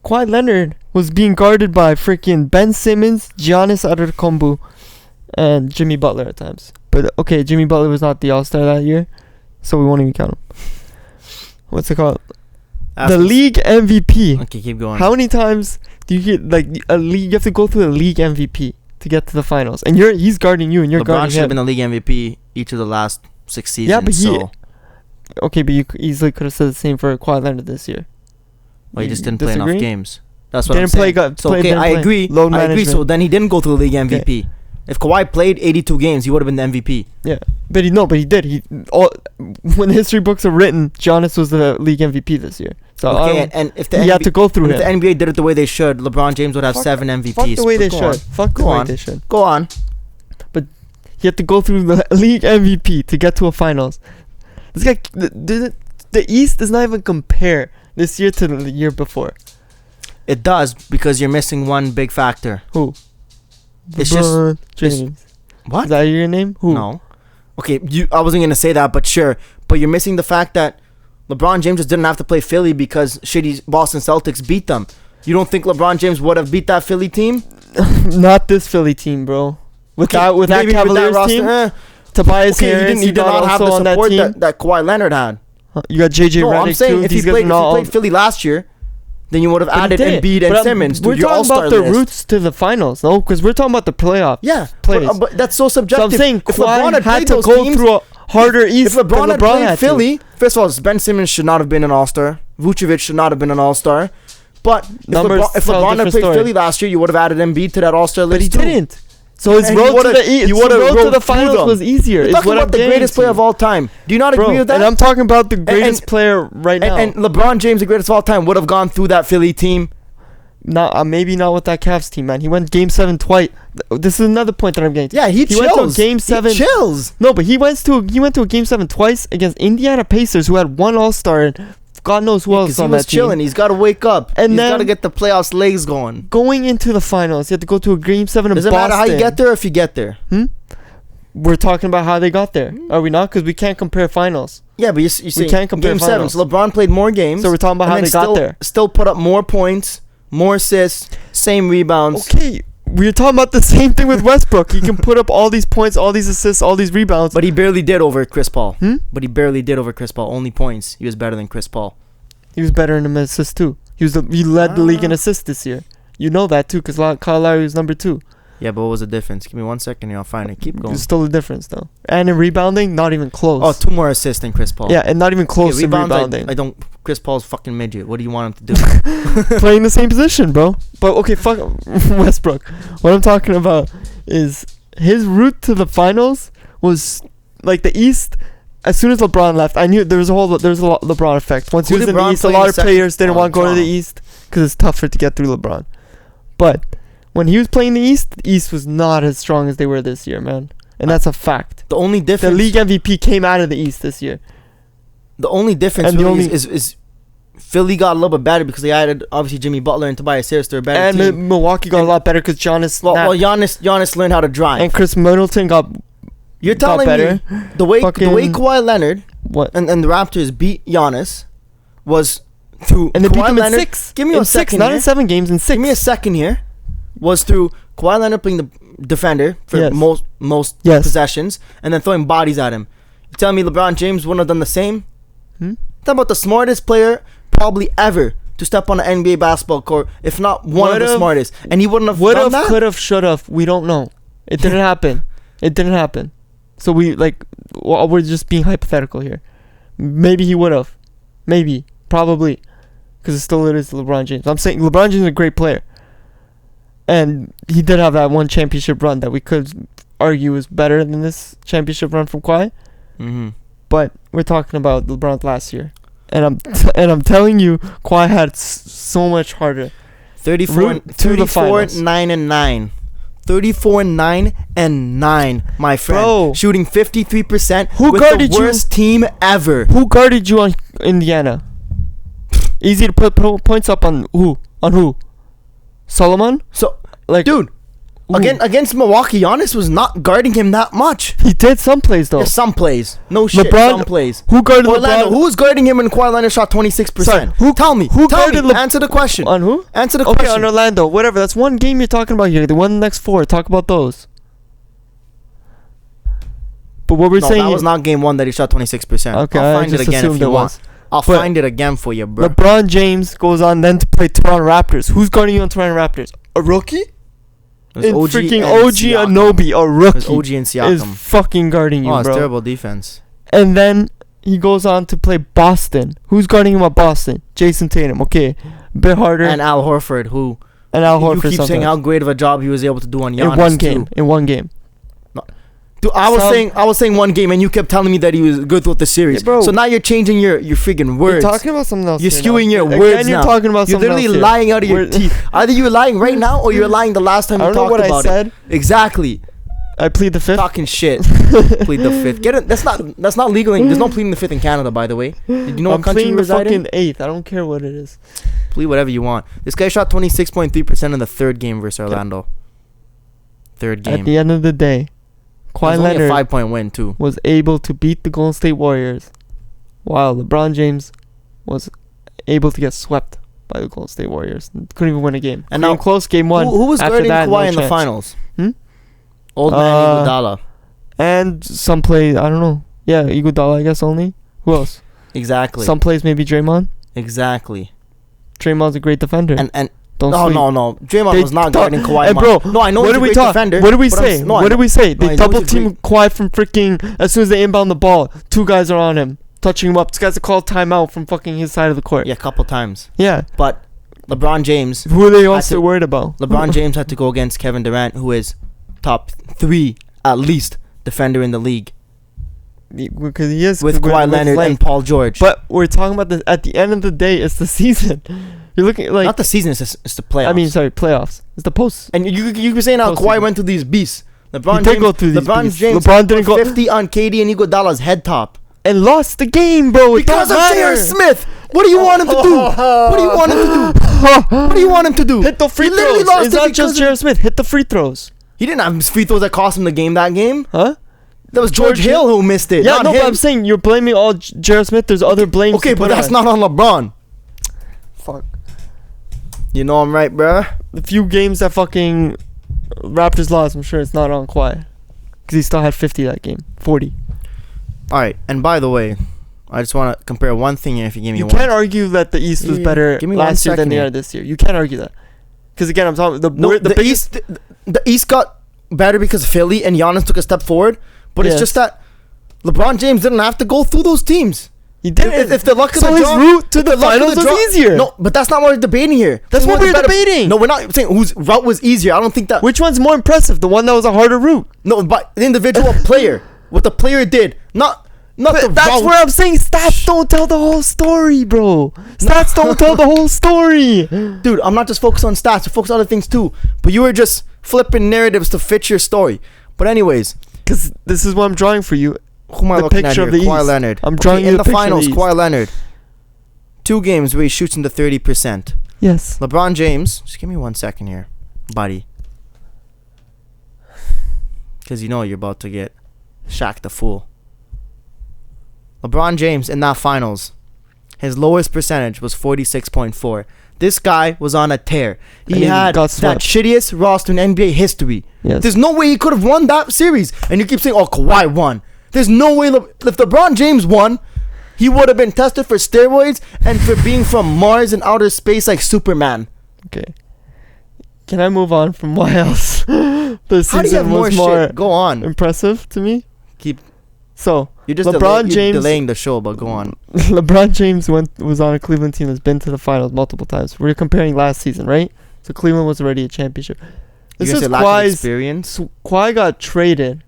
Kawhi Leonard was being guarded by freaking Ben Simmons, Giannis Antetokounmpo, and Jimmy Butler at times. But okay, Jimmy Butler was not the All-Star that year, so we won't even count him. What's it called? Ask The us- league MVP. Okay, keep going. How many times do you get like a league? You have to go through the league MVP to get to the finals, and he's guarding you, and you're LeBron guarding should have him. been the league MVP each of the last 6 seasons. Yeah, but he- so Okay, but you easily could have said the same for Kawhi Leonard this year. well, he You just didn't play enough disagree? games. That's what Didn't I'm play saying. good. So play, okay, didn't I play. agree. Load I agree. management. So then he didn't go to the league MVP. If Kawhi played 82 games, he would have been the MVP. But he did. When the history books are written, Giannis was the league MVP this year. So I Okay, don't- and if the he had to go through if the him. NBA did it the way they should, LeBron James would have Fuck- 7 MVPs. Fuck the way But they go on. should. Fuck the Go way on. they should. Go on. He had to go through the league MVP to get to a finals. This guy, the East does not even compare this year to the year before. It does because you're missing one big factor. Who? It's just- LeBron James. What? Is that your name? Who? No. Okay, I wasn't gonna say that, but sure. But you're missing the fact that LeBron James just didn't have to play Philly because shitty Boston Celtics beat them. You don't think LeBron James would have beat that Philly team? Not this Philly team, bro. With that Maybe Cavaliers roster, team, Tobias okay, Harris, he did not have the on that support team. that Kawhi Leonard had. You got JJ No, Redick I'm saying too. if he These guys played are not all- Philly last year, then you would have But he added didn't. Embiid and But Simmons to we're your talking all-star about the list. routes to the finals, no? Because we're talking about the playoff. Yeah, plays. but that's so So subjective. I'm saying if LeBron Kawhi had played to those go teams, through a harder if East LeBron than had LeBron played had to. Philly, first of all, Ben Simmons should not have been an all-star. Vucevic should not have been an all-star. But if Numbers LeBron, if tell a LeBron had different played story. Philly last year, you would have added Embiid to that all-star But list he too. didn't. So his And road he to would've- the he East, would've road to rode the through finals them. was easier. You're Is talking what about I'm the getting greatest player to. of all time. Do you not Bro, agree with that? and I'm talking about the greatest player right now. And LeBron James, the greatest of all time, would have gone through that Philly team. Not maybe not with that Cavs team, man. He went Game 7 twice. This is another point that I'm getting to. Yeah, he chills. went to a Game 7. He chills. No, but he went to a Game 7 twice against Indiana Pacers, who had one All-Star and God knows who else Because on he was that chilling. team. He's got to wake up. And He's then- got to get the playoffs legs going. Going into the finals, you have to go to a Game 7 in Doesn't Boston. matter how you get there if you get there. We're talking about how they got there, are we not? Because we can't compare finals. Yeah, but you see, can't compare Game 7. finals. So LeBron played more games. So we're talking about and how then they got there. Still put up more points, more assists, same rebounds. Okay, we're talking about the same thing with Westbrook. He can put up all these points, all these assists, all these rebounds. But he barely did over Chris Paul. Hmm? But he barely did over Chris Paul. Only points. He was better than Chris Paul. He was better in assists too. He led the league in assists this year. You know that too, because Kyle Lowry was number 2. Yeah, but what was the difference? Give me 1 second here. I'll find it. Keep going. There's still a difference though. And in rebounding, not even close. Oh, 2 more assists than Chris Paul. Yeah, and not even close Okay, in rebounds, rebounding. I don't. Chris Paul's fucking midget. What do you want him to do? Playing the same position, bro. But okay, fuck Westbrook. What I'm talking about is his route to the finals was like the East. As soon as LeBron left, I knew there was a lot LeBron effect. Once Who he was did in the LeBron East, a play in lot the of second- players didn't want to go to Toronto. the East because it's tougher to get through LeBron. But when he was playing the East was not as strong as they were this year, man. And that's a fact. The only The difference. league MVP came out of the East this year. The only difference And the really only- is Philly got a little bit better because they added obviously Jimmy Butler and Tobias Harris. They're a better And team. Milwaukee got a lot better because Giannis Well, Giannis learned how to drive. and Chris Middleton got You're got telling better. me the way Kawhi Leonard what? and the Raptors beat Giannis was through And they beat Kawhi them in Leonard. 6. Give me in a 6, second not here. in 7 games, in 6. Give me a second here. Was through Kawhi Leonard playing the defender for Yes. most Yes. possessions and then throwing bodies at him. You tell me LeBron James wouldn't have done the same? Talk about the smartest player probably ever to step on an NBA basketball court, if not one of the Would've- smartest, and he wouldn't have Would done have, that. could have, should have. We don't know. It didn't happen. It didn't happen. So we're just being hypothetical here. Maybe he would have. Maybe. Probably. Because it is LeBron James. I'm saying LeBron James is a great player. And he did have that one championship run that we could argue is better than this championship run from Kawhi. Mm-hmm. But we're talking about LeBron last year. And I'm telling you, Kawhi had so much harder. 34, Route to the 34 finals. 9 and 9. 34 9 and 9, my friend. Bro. Shooting 53% Who with guarded the you? worst team ever. Who guarded you on Indiana? Easy to put points up on who? On who? Solomon? So, Like, dude, who? against Milwaukee, Giannis was not guarding him that much. He did some plays though. Yeah, some plays. No shit, LeBron- some plays. Who guarded Orlando, LeBron? who was guarding him when Kawhi Leonard shot 26%? Sorry, Tell me. who Tell me. guarded Answer the question. On who? Answer the Okay, question. on Orlando. Whatever. That's one game you're talking about here. The one next 4. Talk about those. But what we're No, saying that was not game 1 that he shot 26%. Okay, I'll I find it just again if assumed you it want. was. I'll But find it again for you, bro. LeBron James goes on then to play Toronto Raptors. Who's guarding you on Toronto Raptors? A rookie? It was In OG freaking and OG Siakam. Anobi, a It rookie, was OG and is Siakam. fucking guarding you, Oh, it's bro. terrible defense. And then he goes on to play Boston. Who's guarding him at Boston? Jason Tatum. Okay, a bit harder. And Al Horford, who And Al you Horford keep saying sometimes. how great of a job he was able to do on Giannis in one game. too. In one game. Dude, I was saying one game, and you kept telling me that he was good with the series. Yeah, bro. So now you're changing your freaking words. You're talking about something else. You're here skewing now. your Again, words you're now. talking about You're something literally else here. lying out of your We're- teeth. Either you're lying right now, or you're lying the last time I you don't know talked what about I said. it. Exactly. I plead the 5th. Talking shit. Plead the 5th. Get it? That's not legal. There's no pleading the 5th in Canada, by the way. Did you know I'm what country you pleading the reside in? fucking 8th. I don't care what it is. Plead whatever you want. This guy shot 26.3% in the third game versus Orlando. Third game. At the end of the day, It Kawhi was only a Leonard 5-point win too. was able to beat the Golden State Warriors, while LeBron James was able to get swept by the Golden State Warriors. Couldn't even win a game. And Came now, close game 1. Who was After guarding that, Kawhi no in the chance. finals? Hmm? Old man Iguodala. And some play, I don't know. Yeah, Iguodala, I guess only. Who else? Exactly. Some plays maybe Draymond. Exactly. Draymond's a great defender. And Don't no, sleep. no. Draymond was not guarding Kawhi. And bro, no, I know what he's did a we great talk? defender. What did we say? What did we say? No, They I know double he's a team Kawhi from freaking as soon as they inbound the ball. 2 guys are on him, touching him up. This guy's a call timeout from fucking his side of the court. Yeah, a couple times. Yeah. But LeBron James. Who are they also worried about? LeBron James had to go against Kevin Durant, who is top 3 at least defender in the league, Because he is with Kawhi Leonard and Paul George. But we're talking about this. At the end of the day, it's the season. You're looking like not the season; it's the playoffs. I mean, sorry, playoffs. It's the post. And you were saying how Kawhi went through these beasts. LeBron did go through these beasts. James LeBron didn't go 50 on KD and Iguodala's head top and lost the game, bro. because of J.R. Smith. What do you want him to do? What do you want him to do? What do you want him to do? Hit the free He literally throws. lost It's it not just because J.R. Smith. Hit the free throws. he didn't have free throws that cost him the game that game. Huh? That was George Hill who missed it. Yeah, not no, him. but I'm saying you're blaming all J.R. Smith. There's other blames. Okay, but that's not on LeBron. Fuck. You know I'm right, bruh. The few games that fucking Raptors lost, I'm sure it's not on Kawhi. Because he still had 50 that game. 40. All right, and by the way, I just want to compare one thing here if you give me You one. can't argue that the East was better Give me last 1 year than second they here. are this year. You can't argue that. Because again, I'm talking the biggest. The East got better because Philly and Giannis took a step forward, but it's Yes. just that LeBron James didn't have to go through those teams. He did. If the luck of So the his draw, route to if the luck of finals was draw- easier. No, but that's not what we're debating here. That's Saying what who's we're better- debating. No, we're not saying whose route was easier. I don't think that. Which one's more impressive? The one that was a harder route. No, but the individual player, what the player did, not the But that's route. where I'm saying stats don't tell the whole story, bro. Stats don't tell the whole story. Dude, I'm not just focused on stats. I focus on other things too. But you were just flipping narratives to fit your story. But anyways, Because this is what I'm drawing for you. who am I The looking at picture here? of the Kawhi East. Leonard. I'm drawing you in the the picture of finals. the East. Kawhi Leonard. 2 games where he shoots into 30%. Yes. LeBron James. Just give me 1 second here, buddy. Because you know you're about to get Shaq the fool. LeBron James in that finals, his lowest percentage was 46.4. This guy was on a tear. And He he had got that swept. shittiest roster in NBA history. Yes. There's no way he could have won that series. And you keep saying, oh, Kawhi won. There's no way. If LeBron James won, he would have been tested for steroids and for being from Mars and outer space like Superman. Okay. Can I move on from why else the How do you have season more was more shit? Go on. impressive to me? Keep. So You're just LeBron James delaying the show, but go on. LeBron James was on a Cleveland team that's been to the finals multiple times. We're comparing last season, right? So Cleveland was already a championship. This You is say lack of Kawhi's. experience. Kawhi got traded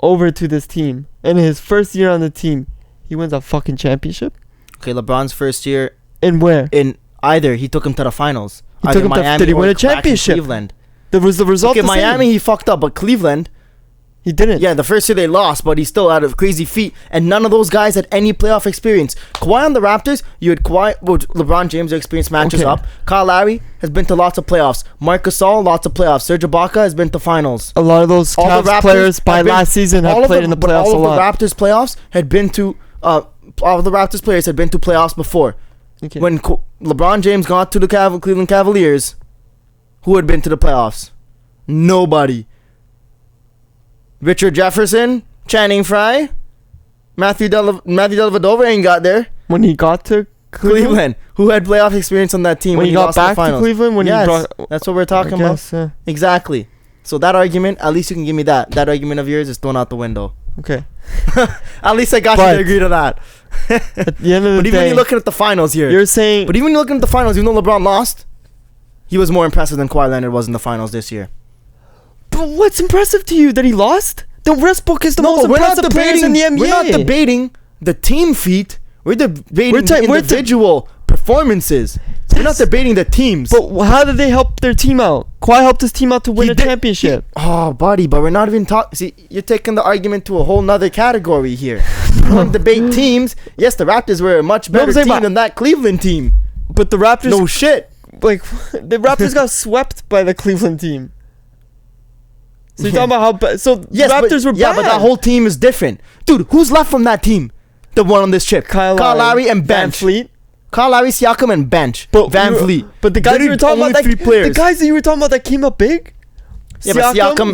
over to this team, and in his first year on the team, he wins a fucking championship. Okay, LeBron's first year And where? in either he took him to the finals. He Either took him to- Miami did he or win a back in championship? Cleveland. There was the result. Okay, the same. Miami he fucked up, but Cleveland, He didn't. yeah, the first year they lost, but he still had a crazy feat, and none of those guys had any playoff experience. Kawhi on the Raptors, you had Kawhi, well, LeBron James experience matches Okay. up. Kyle Lowry has been to lots of playoffs. Marc Gasol, lots of playoffs. Serge Ibaka has been to finals. A lot of those All the Cavs Raptors players by have been- last season have played in the but playoffs a all lot. of the Raptors playoffs had been to all of the Raptors players had been to playoffs before. Okay. When LeBron James got to the Cleveland Cavaliers, who had been to the playoffs? Nobody. Richard Jefferson, Channing Frye, Matthew Dellavedova ain't got there. When he got to Cleveland, who had playoff experience on that team when he got lost in the back to finals. Cleveland, when Yes, he brought, that's what we're I talking about. guess, Exactly. So that argument, at least you can give me that. That argument of yours is thrown out the window. okay. At least I got you But- to agree to that. At the end of the But even when day, you're looking at the finals here, you're saying but even when you're looking at the finals, even though LeBron lost, he was more impressive than Kawhi Leonard was in the finals this year. But what's impressive to you that he lost? The Westbrook is the most but impressive players in the NBA. We're not debating the team feat. We're debating We're the individual performances. We're not debating the teams. But how did they help their team out? Kawhi helped his team out to win He a did- championship. Oh, buddy, but we're not even talking. See, you're taking the argument to a whole nother category here. We want to debate teams. Yes, the Raptors were a much No, I'm better saying team about- than that Cleveland team. But the Raptors, No shit. like the Raptors got swept by the Cleveland team. So you're talking about how bad? So Yes, Raptors but, were yeah, bad. but that whole team is different. Dude, who's left from that team? The one on this chip. Kyle Lowry and Van bench. Fleet. Kyle Lowry, Siakam, and bench. But Van you were- Vliet. But the guys you Literally were talking only about, three that, players. the guys that you were talking about that came up big, Yeah, but Siakam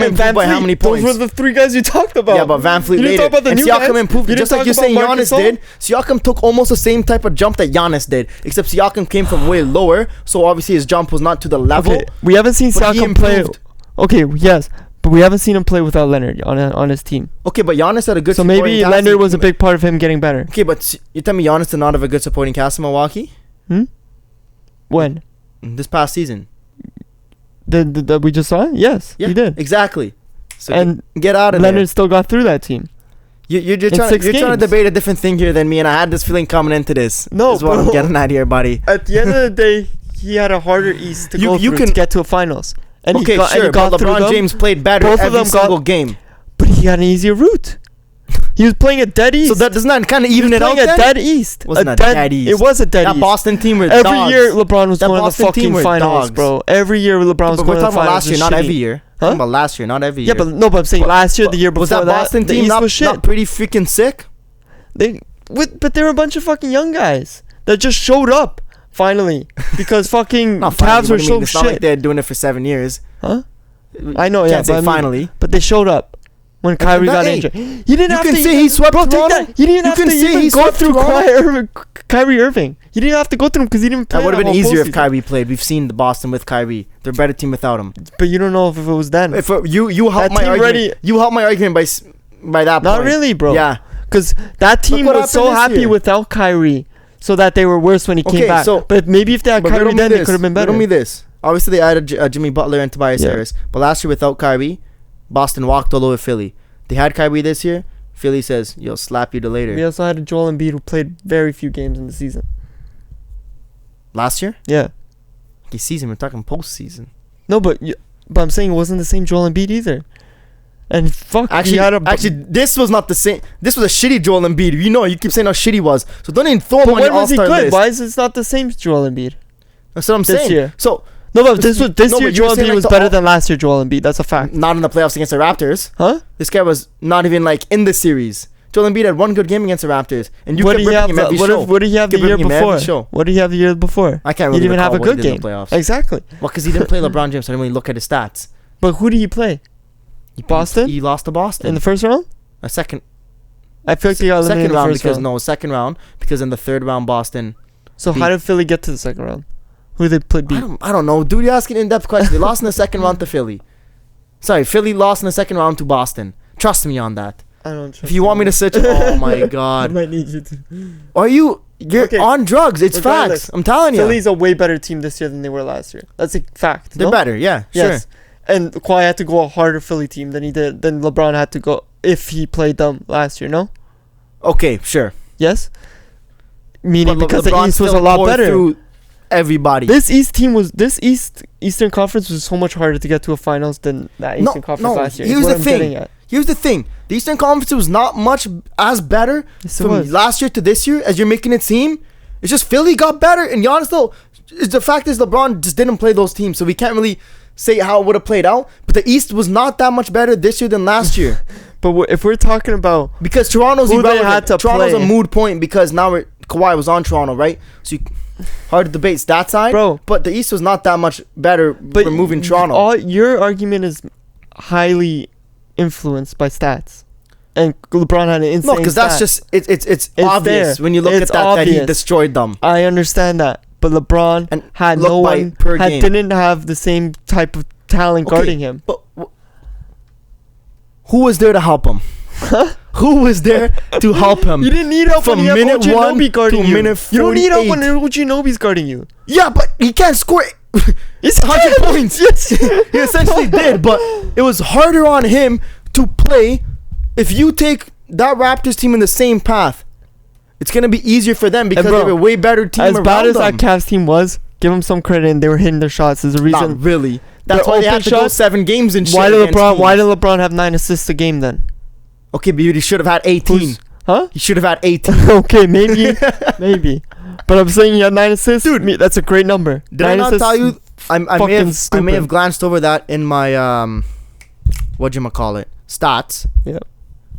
improved by how many points? Those were the three guys you talked about. Yeah, but Van Fleet You didn't later. talk about the And new Siakam guys. improved You just didn't like you're talk saying about Giannis Marc Gasol? did. Siakam took almost the same type of jump that Giannis did, except Siakam came from way lower, so obviously his jump was not to the level. Okay, we haven't seen but he Siakam play. improved. Okay, yes, but we haven't seen him play without Leonard on his team. Okay, but Giannis had a good So supporting maybe cast. Leonard was a big part of him getting better. Okay, but you tell me Giannis did not have a good supporting cast in Milwaukee When? this past season? That we just saw it? Yes, Yeah, he did. exactly. So And get out of Leonard still got through that team. there. You're in trying 6 to games. debate a different thing here than me, and I had this feeling coming into this. No, is what I'm bro. getting at here, buddy. At the end of the day, he had a harder East to You- go you through can- to get to a finals. And Okay, he got, sure, and he got but through LeBron them, James played better Both of every them single game. but he had an easier route. He was playing a dead East. So that doesn't that kind of he even was it out playing a then? dead East. Wasn't a dead East. It was a dead That East. Boston team were Every dogs. year, LeBron was That going to the Boston team fucking were finals, dogs. bro. Every year, LeBron was But going we're to the talking about finals. last year, It's not shitty. every year. Huh? Talking about last year, not every year. Yeah, but no, but I'm saying last year, the year before was that Boston the team East not, was shit. not pretty freaking sick? But they were a bunch of fucking young guys that just showed up finally because fucking Not Cavs finally. were What do you so mean? It's not like shit. they're doing it for 7 years. Huh? I know, yeah, Can't say but I mean, finally. But they showed up when Kyrie got hey, injured. He didn't you have can to say he swept bro, take Toronto. that. He didn't You have can to say he even go swept through Toronto. Kyrie Irving. He didn't have to go through him because he didn't play. That would have that been whole easier if postseason. Kyrie played. We've seen the Boston with Kyrie. They're a better team without him. But you don't know if it was then. If you help That my team argument, already- you help my argument by that Not point. really, bro. Yeah. Because that team what was so happened this happy year. without Kyrie, so that they were worse when he Okay, came back. so- but maybe if they had But Kyrie riddle me then, they this. could have been better. Riddle me this. Obviously, they added Jimmy Butler and Tobias Yeah. Harris. But last year, without Kyrie, Boston walked all over Philly. They had Kyrie this year. Philly says, "You'll slap you to later." We also had a Joel Embiid who played very few games in the season. Last year? Yeah. Okay, season. We're talking postseason. No, but I'm saying it wasn't the same Joel Embiid either. And fuck, Actually, he had a this was not the same. This was a shitty Joel Embiid. You know, you keep saying how shitty he was. So don't even throw him But on your when was he all-star good? list. Why is it not the same Joel Embiid? That's what I'm this saying. year? So No, but this No, year but you're Joel saying, Embiid like, was the better all- than last year Joel Embiid. That's a fact. not in the playoffs against the Raptors. Huh? This guy was not even like in the series. Joel Embiid had one good game against the Raptors, and you What kept did he ripping have? him every What show. did he have the Kept year ripping him every before? show. What did he have the year before? I can't He really didn't even have recall a what he good did in game. the playoffs. Exactly. Well, because he didn't play LeBron James, so I didn't really look at his stats. But who did he play? Boston? He lost to Boston In the first round? a second I feel like he got eliminated second in the round first because round. second round because in the third round Boston. So beat- how did Philly get to the second round? Who did they play beat? I don't know, dude. You're asking in-depth questions. They lost in the second round to Philly. Sorry, Philly lost in the second round to Boston. Trust me on that. I don't trust If you want me to search, oh my I god, might need you to. you're Okay. on drugs? It's Regardless, facts. I'm telling you. Philly's a way better team this year than they were last year. That's a fact. They're no? better. Yeah, Yes. sure. And Kawhi had to go a harder Philly team than LeBron had to go if he played them last year, no? Okay, sure. Yes? Meaning But because LeBron the East was a still lot tore better. through everybody. This Eastern Conference was so much harder to get to a finals than that Eastern Conference last year. Here's is what the I'm thing. getting at. Here's the thing. The Eastern Conference was not much as better Yes, it from was. last year to this year as you're making it seem. It's just Philly got better, and Giannis though. The fact is LeBron just didn't play those teams, so we can't really say how it would have played out. But the East was not that much better this year than last year But if we're talking about because Toronto's Who they irrelevant. had to Toronto's play. a mood point because now Kawhi was on Toronto, right? So hard to debate that side, Bro. But the East was not that much better removing Toronto. all your argument is highly influenced by stats. And LeBron had an insane No, because that's stat. just it's obvious there. when you look It's at that he obvious. destroyed them. I understand that, but LeBron And had look no by one per game. didn't have the same type of talent Okay, guarding him. But who was there to help him? Who was there to help him? You didn't need help From when you have minute OG one Anunoby guarding to you. minute You don't need help when 48. OG Anunoby's guarding you. Yeah, but he can't score It's 100 points. Yes. He essentially did, but it was harder on him to play. If you take that Raptors team in the same path, it's gonna be easier for them because bro, they're a way better team As around bad as them. that Cavs team was, give them some credit, and they were hitting their shots. There's a reason. Not really. That's Their why they open had to go shots- 7 games and shit. Why did against LeBron teams. have 9 assists a game then? Okay, but he should have had 18. Huh? He should have had 18. Okay, maybe. But I'm saying he had 9 assists. Dude, that's a great number. Did I 9 not tell you? I may fucking have stupid. glanced over that in my stats. Yep.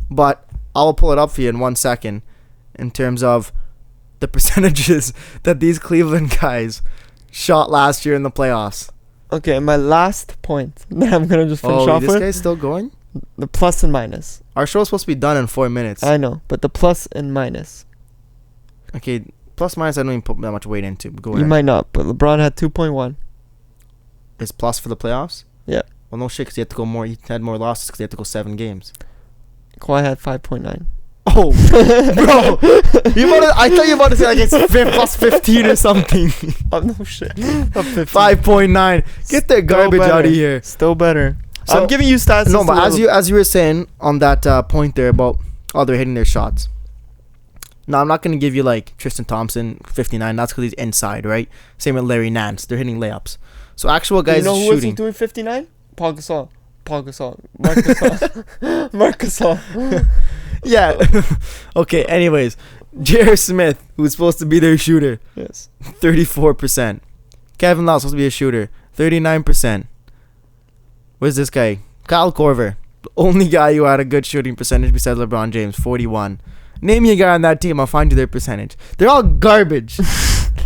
But I will pull it up for you in 1 second, in terms of the percentages that these Cleveland guys shot last year in the playoffs. Okay, my last point that I'm gonna just finish Oh, off this with guy's still going? the plus and minus. Our show's supposed to be done in 4 minutes. I know, but the plus and minus. Okay, plus minus I don't even put that much weight into. Go You ahead. might not, but LeBron had 2.1. Is plus for the playoffs? Yeah. Well, no shit, because he had to go more. He had more losses because he had to go 7 games. Kawhi had 5.9. Oh, bro! I thought you were about to say like it's plus 15 or something. Oh, no shit. 5.9. Get that garbage out of here. Still better. So, I'm giving you stats. No, but as you were saying on that point there about they're hitting their shots. No, I'm not gonna give you like Tristan Thompson 59. That's because he's inside, right? Same with Larry Nance. They're hitting layups. So actual guys you know who shooting. wasn't doing 59? Paul Gasol. Marc Gasol. Marc Gasol. Yeah. Okay. Anyways, J.R. Smith, who's supposed to be their shooter, Yes. 34%. Kevin Love supposed to be a shooter, 39%. Where's this guy? Kyle Korver, the only guy who had a good shooting percentage besides LeBron James, 41. Name me a guy on that team, I'll find you their percentage. They're all garbage.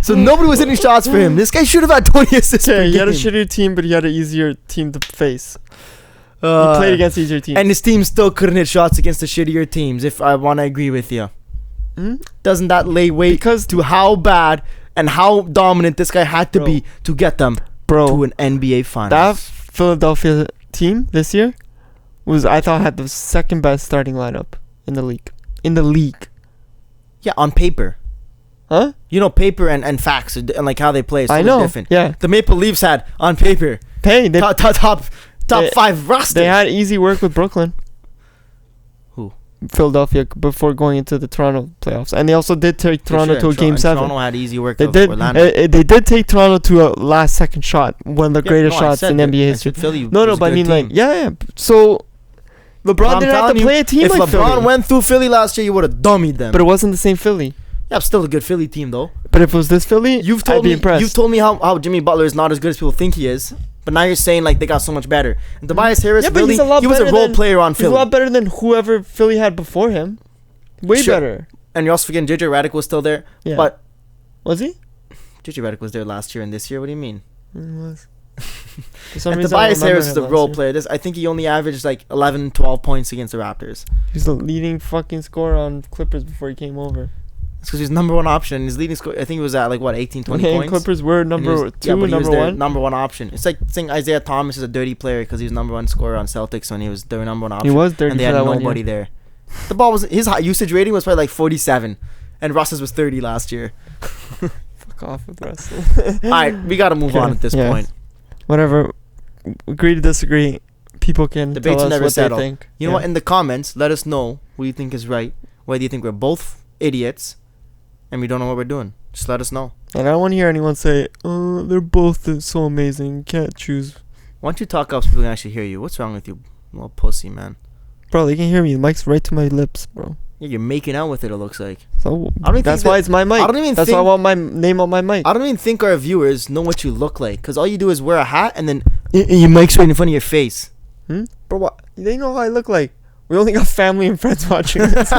So nobody was hitting shots for him. This guy should have had 20 assists. Yeah, per he had a game. shittier team, but he had an easier team to face. He played against easier teams. And his team still couldn't hit shots against the shittier teams, if I want to agree with you. Doesn't that lay weight to how bad and how dominant this guy had to be to get them to an NBA Finals? That Philadelphia team this year I thought had the second best starting lineup in the league. Yeah, on paper. Huh? You know, paper and facts and like how they play is totally different. Yeah. The Maple Leafs had on paper top 5 roster. They had easy work with Brooklyn. Who? Philadelphia before going into the Toronto playoffs, and they also did take Toronto to a game 7. Toronto had easy work. They with did. Orlando. They did take Toronto to a last second shot, one of the greatest shots in NBA history. No, but I mean, like, yeah. So LeBron didn't have to play a team like Philly. If LeBron went through Philly last year, you would have dummied them. But it wasn't the same Philly. Yeah, still a good Philly team though. But if it was this Philly, I'd be impressed. You've told me how Jimmy Butler is not as good as people think he is. But now you're saying like they got so much better. And Tobias Harris, really, he was a role player on Philly. He's a lot better than whoever Philly had before him. Way better. And you're also forgetting JJ Redick was still there. Yeah. But was he? JJ Redick was there last year and this year. What do you mean? He was. And Tobias Harris is the role player. I think he only averaged like 11, 12 points against the Raptors. He's the leading fucking scorer on Clippers before he came over. It's because he's number one option. His leading score, I think it was at like what 18, 20 points. Clippers were number 2, but number 1. Number one option. It's like saying Isaiah Thomas is a dirty player because he was number one scorer on Celtics when he was their number one option. He was dirty, and they had nobody there. The ball was his high usage rating was probably like 47, and Russ's was 30 last year. Fuck off with Russell. All right, we gotta move on at this point. Whatever. Agree to disagree. People can Debates tell us never what settle. they think. You know what? In the comments, let us know who you think is right. Whether you think we're both idiots and we don't know what we're doing. Just let us know. And I don't want to hear anyone say, "Oh, they're both so amazing. You can't choose." Why don't you talk up so people can actually hear you? What's wrong with you, little pussy, man? Bro, they can hear me. The mic's right to my lips, bro. Yeah, you're making out with it looks like. So that's why it's my mic. That's why I want my name on my mic. I don't even think our viewers know what you look like. Because all you do is wear a hat and then your mic's right in front of your face. Bro, what? They know how I look like. We only got family and friends watching this.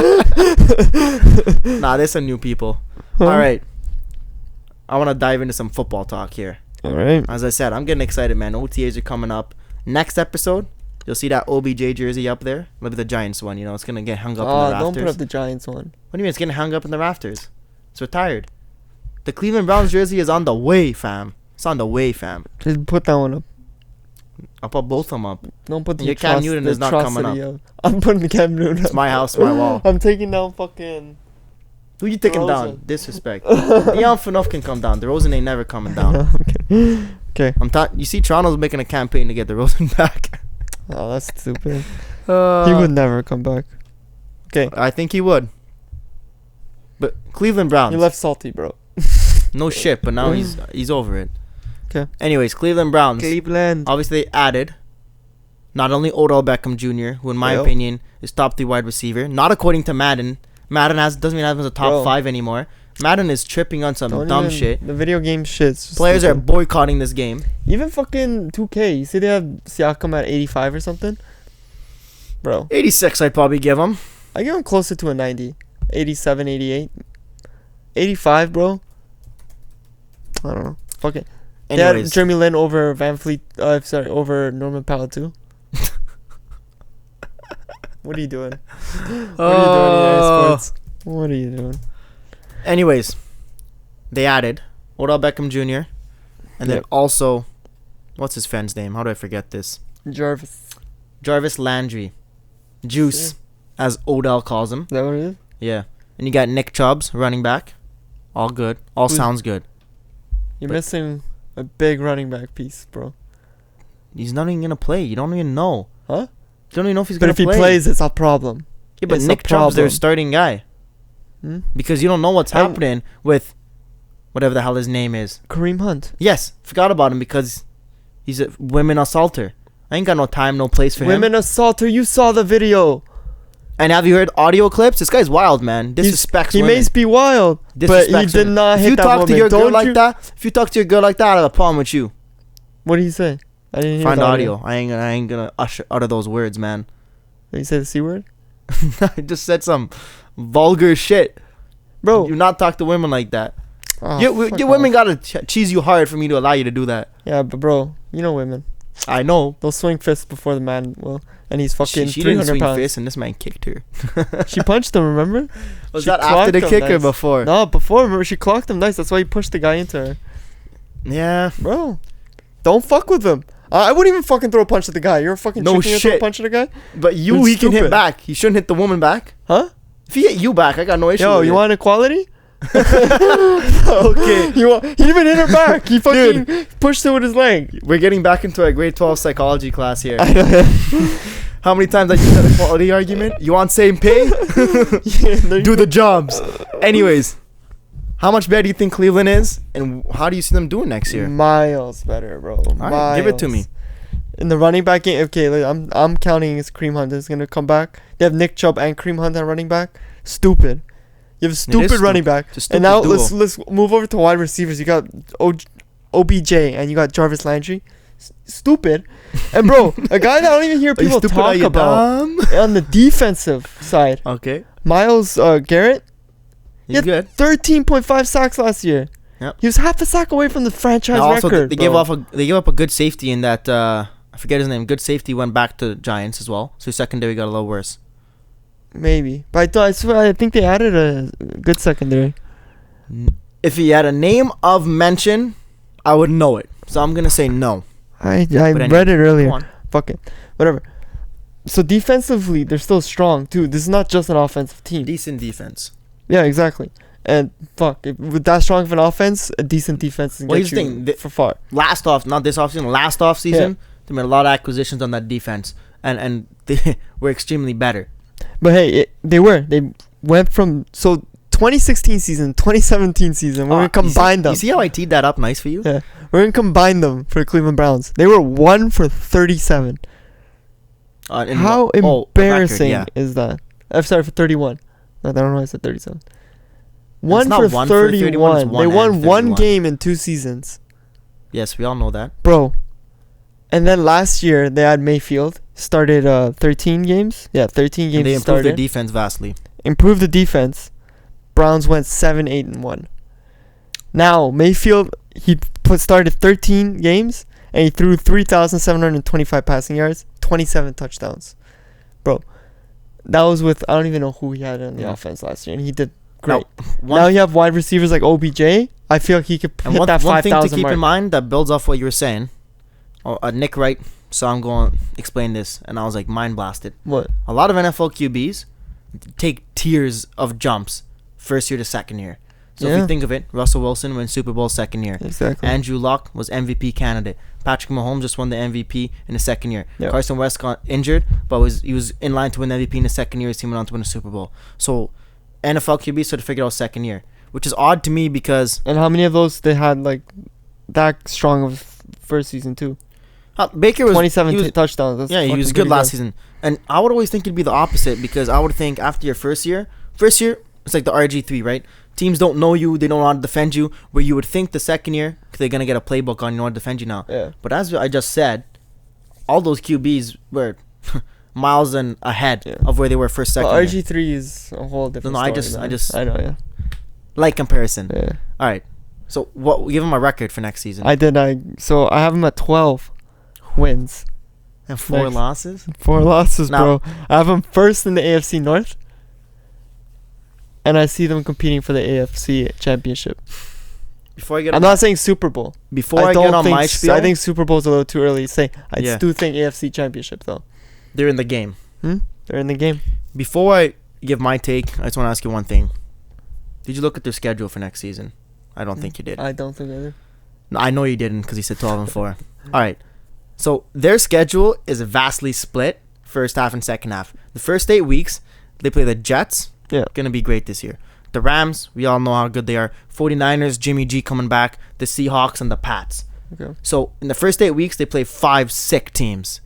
Nah, there's some new people. All right. I want to dive into some football talk here. All right. As I said, I'm getting excited, man. OTAs are coming up. Next episode, you'll see that OBJ jersey up there. Maybe the Giants one, It's going to get hung up in the rafters. Don't put up the Giants one. What do you mean? It's getting hung up in the rafters. It's retired. The Cleveland Browns jersey is on the way, fam. It's on the way, fam. Just put that one up. I'll put both of them up. Don't put your Cam Newton is not coming up. I'm putting the Cam Newton up. It's my house, my wall. I'm taking down fucking... Who you taking down? Disrespect. Leon Phaneuf can come down. DeRozan ain't never coming down. Okay. You see, Toronto's making a campaign to get DeRozan back. Oh, that's stupid. He would never come back. Okay. I think he would. But Cleveland Browns. You left salty, bro. No shit, but now he's over it. Okay. Anyways, Cleveland Browns. Cleveland. Obviously, they added not only Odell Beckham Jr., who in my opinion is top 3 wide receiver, not according to Madden. Madden doesn't even have him as a top 5 anymore. Madden is tripping on some dumb shit. The video game shit's Players are boycotting this game. Even fucking 2K. You see they have Siakam at 85 or something? Bro. 86 I'd probably give him. I give him closer to a 90. 87, 88. 85, bro. I don't know. Fuck it. They had Anyways, Jeremy Lin over Van Fleet. Over Norman Powell too. What are you doing? What are you doing in sports? What are you doing? anyways, they added Odell Beckham Jr. and then Yep. also, what's his friend's name? How do I forget this? Jarvis Landry, Juice, as Odell calls him. Is that what it is? Yeah, and you got Nick Chubbs, running back. All good. All sounds good. You're But- missing a big running back piece, bro. He's not even gonna play. You don't even know. Huh? You don't even know if he's But gonna if he play. plays, it's a problem. Yeah, but it's a Nick Chubb's their problem. starting guy Hmm? because you don't know what's And- happening with whatever the hell his name is. Kareem Hunt. Yes, forgot about him because he's a women assaulter. I ain't got no time, no place for him. Women assaulter. You saw the video. And have you heard audio clips? This guy's wild, man. Disrespects He women. may be wild, but he Disrespects did women. not If hit you that talk woman. to your girl Don't like you- that, if you talk to your girl like that, I have a problem with you. What did he say? I didn't hear Find the audio. I ain't gonna utter those words, man. Did he say the C word? I just said some vulgar shit. Bro. You not talk to women like that. Oh, your fuck women off. gotta cheese you hard for me to allow you to do that. Yeah, but bro, you know women. I know. They'll swing fists before the man will. And he's fucking She didn't 300 swing pounds. fists, and this man kicked her. She punched him, remember? Was She that after the clocked kick him or nice. before? No, before. Remember, she clocked him nice. That's why he pushed the guy into her. Yeah. Bro, don't fuck with him. I wouldn't even fucking throw a punch at the guy. You're a fucking No chicken, you throw a shit. punch at a guy? But It's he can hit stupid. back. He shouldn't hit the woman back. Huh? If he hit you back, I got no issue Yo, with you it. want equality? Okay. He even hit her back. He fucking pushed her with his leg. We're getting back into a grade 12 psychology class here. I know. How many times I use that equality argument? You want same pay? Do the jobs. Anyways, how much better do you think Cleveland is? And how do you see them doing next year? Miles better, bro. All right, give it to me. In the running back game, okay, like, I'm counting as Kareem Hunt is gonna come back. They have Nick Chubb and Kareem Hunt at running back. Stupid. You have a stupid running back. It's a stupid And now duo. let's move over to wide receivers. You got OBJ and you got Jarvis Landry. Stupid. And bro, a guy that I don't even hear Are you people stupid? Are talk you about dumb? on the defensive side. Okay. Miles Garrett, He's good. 13.5 sacks last year. Yep. He was half a sack away from the franchise Now also, record. they bro. gave up a good safety in that. I forget his name. Good safety went back to Giants as well. So secondary got a little worse. Maybe, but I swear I think they added a good secondary. If he had a name of mention, I would know it. So I'm gonna say no. I But anyway, read it earlier. Go on. Fuck it, whatever. So defensively, they're still strong too. This is not just an offensive team. Decent defense. Yeah, exactly. And with that strong of an offense, a decent defense can Well, get here's the you thing, for far. Not this offseason. Last offseason, they made a lot of acquisitions on that defense, and they were extremely better. But hey, they went from 2016 season, 2017 season. We're gonna combine them. You see how I teed that up nice for you? Yeah, we're gonna combine them for the Cleveland Browns. They were 1 for 37. How embarrassing is that? I'm sorry, for 31. I don't know why I said 37. One not for 1 for 31, 31. it's 1 They won and one 31. game in 2 seasons, Yes, we all know that. bro. And then last year they had Mayfield started 13 games. Yeah, 13 games. And they he improved their started. defense vastly. Improved the defense. Browns went 7-8-1. Now Mayfield started 13 games and he threw 3,725 passing yards, 27 touchdowns, bro. That was with I don't even know who he had on the Yeah. offense last year, and he did great. One, Now you have wide receivers like OBJ. I feel like he could and hit one, that one thing to 5,000 keep mark. in mind that builds off what you were saying. Nick Wright, so I'm going to explain this, and I was like mind blasted. What? A lot of NFL QBs take tiers of jumps first year to second year. So if Yeah. you think of it, Russell Wilson went Super Bowl second year. Exactly. Andrew Luck was MVP candidate. Patrick Mahomes just won the MVP in the second year. Yep. Carson Wentz got injured, but he was in line to win the MVP in the second year. His team went on to win a Super Bowl. So NFL QBs sort of figured out second year, which is odd to me because And how many of those they had like that strong of first season too? Baker was 27 he was- touchdowns. That's yeah, he was fucking good pretty last season. And I would always think it'd be the opposite because I would think after your first year, it's like the RG3, right? Teams don't know you, they don't know how to defend you. Where you would think the second year they're gonna get a playbook on you know how to defend you now. Yeah. But as I just said, all those QBs were miles and ahead of where they were first, second. Well, year. RG3 is a whole different No, story. I just I know, yeah. Like comparison. Yeah. All right. So what? Give him a record for next season. So I have him at 12 wins. And 4 losses? 4 losses, Now, bro. I have them first in the AFC North. And I see them competing for the AFC Championship. Before I get I'm not saying Super Bowl. Before I get on my spiel, I think Super Bowl's a little too early to say. I Yeah. do think AFC Championship, though. they're in the game. They're in the game. Before I give my take, I just want to ask you one thing. Did you look at their schedule for next season? I don't think you did. I don't think I did. No, I know you didn't because you said 12-4. All right. So their schedule is vastly split, first half and second half. The first 8 weeks, they play the Jets. Yeah. Going to be great this year. The Rams, we all know how good they are. 49ers, Jimmy G coming back. The Seahawks and the Pats. Okay. So in the first 8 weeks, they play 5 sick teams.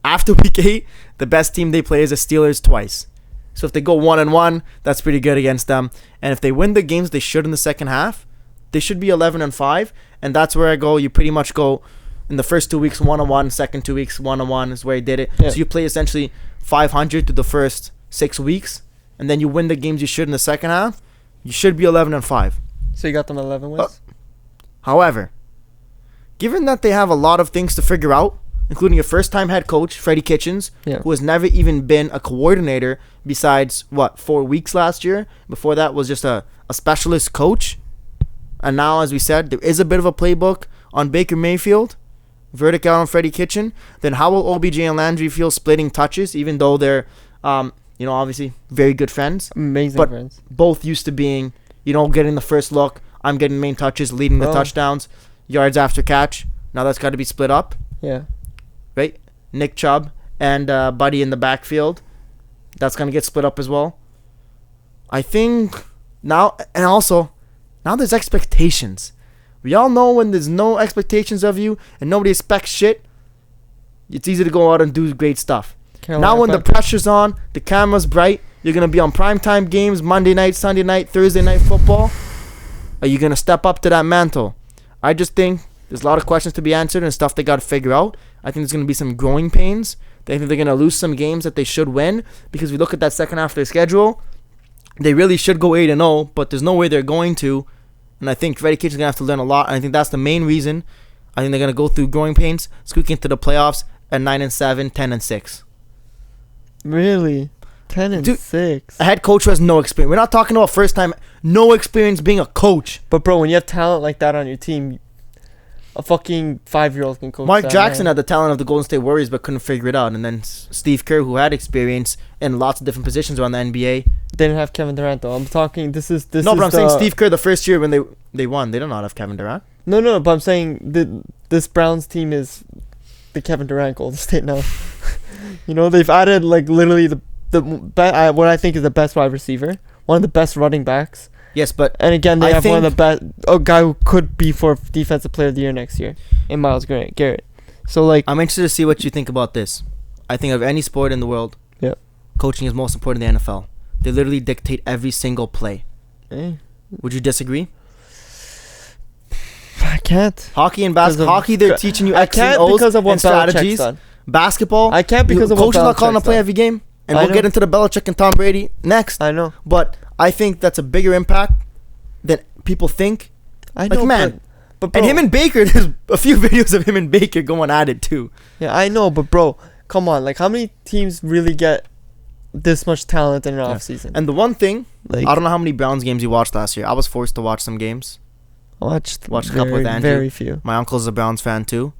After week 8, the best team they play is the Steelers twice. So if they go 1-1, that's pretty good against them. And if they win the games they should in the second half, they should be 11-5. And that's where I go. You pretty much go in the first 2 weeks 1-1, second 2 weeks 1-1 is where I did it. Yeah. So you play essentially 500 through the first 6 weeks, and then you win the games you should in the second half. You should be 11-5. So you got them 11 wins? However, given that they have a lot of things to figure out, including a first-time head coach, Freddie Kitchens, who has never even been a coordinator besides, 4 weeks last year? Before that was just a specialist coach. And now, as we said, there is a bit of a playbook on Baker Mayfield. Verdict out on Freddie Kitchen. Then how will OBJ and Landry feel splitting touches, even though they're, obviously very good friends? Amazing but friends. Both used to being, getting the first look. I'm getting main touches, leading the touchdowns, yards after catch. Now that's got to be split up. Yeah. Right? Nick Chubb and Buddy in the backfield. That's going to get split up as well. I think now, and also, now there's expectations. We all know when there's no expectations of you and nobody expects shit, it's easy to go out and do great stuff. Now when the pressure's on, the camera's bright, you're going to be on primetime games, Monday night, Sunday night, Thursday night football. Are you going to step up to that mantle? I just think there's a lot of questions to be answered and stuff they got to figure out. I think there's going to be some growing pains. I think they're going to lose some games that they should win because we look at that second half of their schedule. They really should go 8-0, but there's no way they're going to. And I think Freddie Kitchen's going to have to learn a lot. And I think that's the main reason. I think they're going to go through growing pains, squeak into the playoffs at 9-7, 10-6. Really? 10-6. A head coach who has no experience. We're not talking about first time, no experience being a coach. But, bro, when you have talent like that on your team, a fucking 5-year-old can coach. Mark Jackson had the talent of the Golden State Warriors but couldn't figure it out. And then Steve Kerr, who had experience in lots of different positions around the NBA. They didn't have Kevin Durant, though. I'm talking, this is No, but I'm saying Steve Kerr the first year when they won, they did not have Kevin Durant. No, but I'm saying this Browns team is the Kevin Durant Golden State now. They've added, literally what I think is the best wide receiver, one of the best running backs. Yes, but and again they have one of the best, a guy who could be for defensive player of the year next year, in Myles Garrett. So I'm interested to see what you think about this. I think of any sport in the world, coaching is most important in the NFL. They literally dictate every single play. Would you disagree? I can't. Hockey and basketball. Hockey, they're teaching you X and O's because of what and strategies. Basketball, I can't because of what coach is not calling a play every game. And we'll get into the Belichick and Tom Brady next. I know. But I think that's a bigger impact than people think. I know, man. But bro, and him and Baker, there's a few videos of him and Baker going at it too. Yeah, I know, but bro, come on. How many teams really get this much talent in an off season? And the one thing, I don't know how many Browns games you watched last year. I was forced to watch some games. Watched a couple with Andrew. Very few. My uncle's a Browns fan too.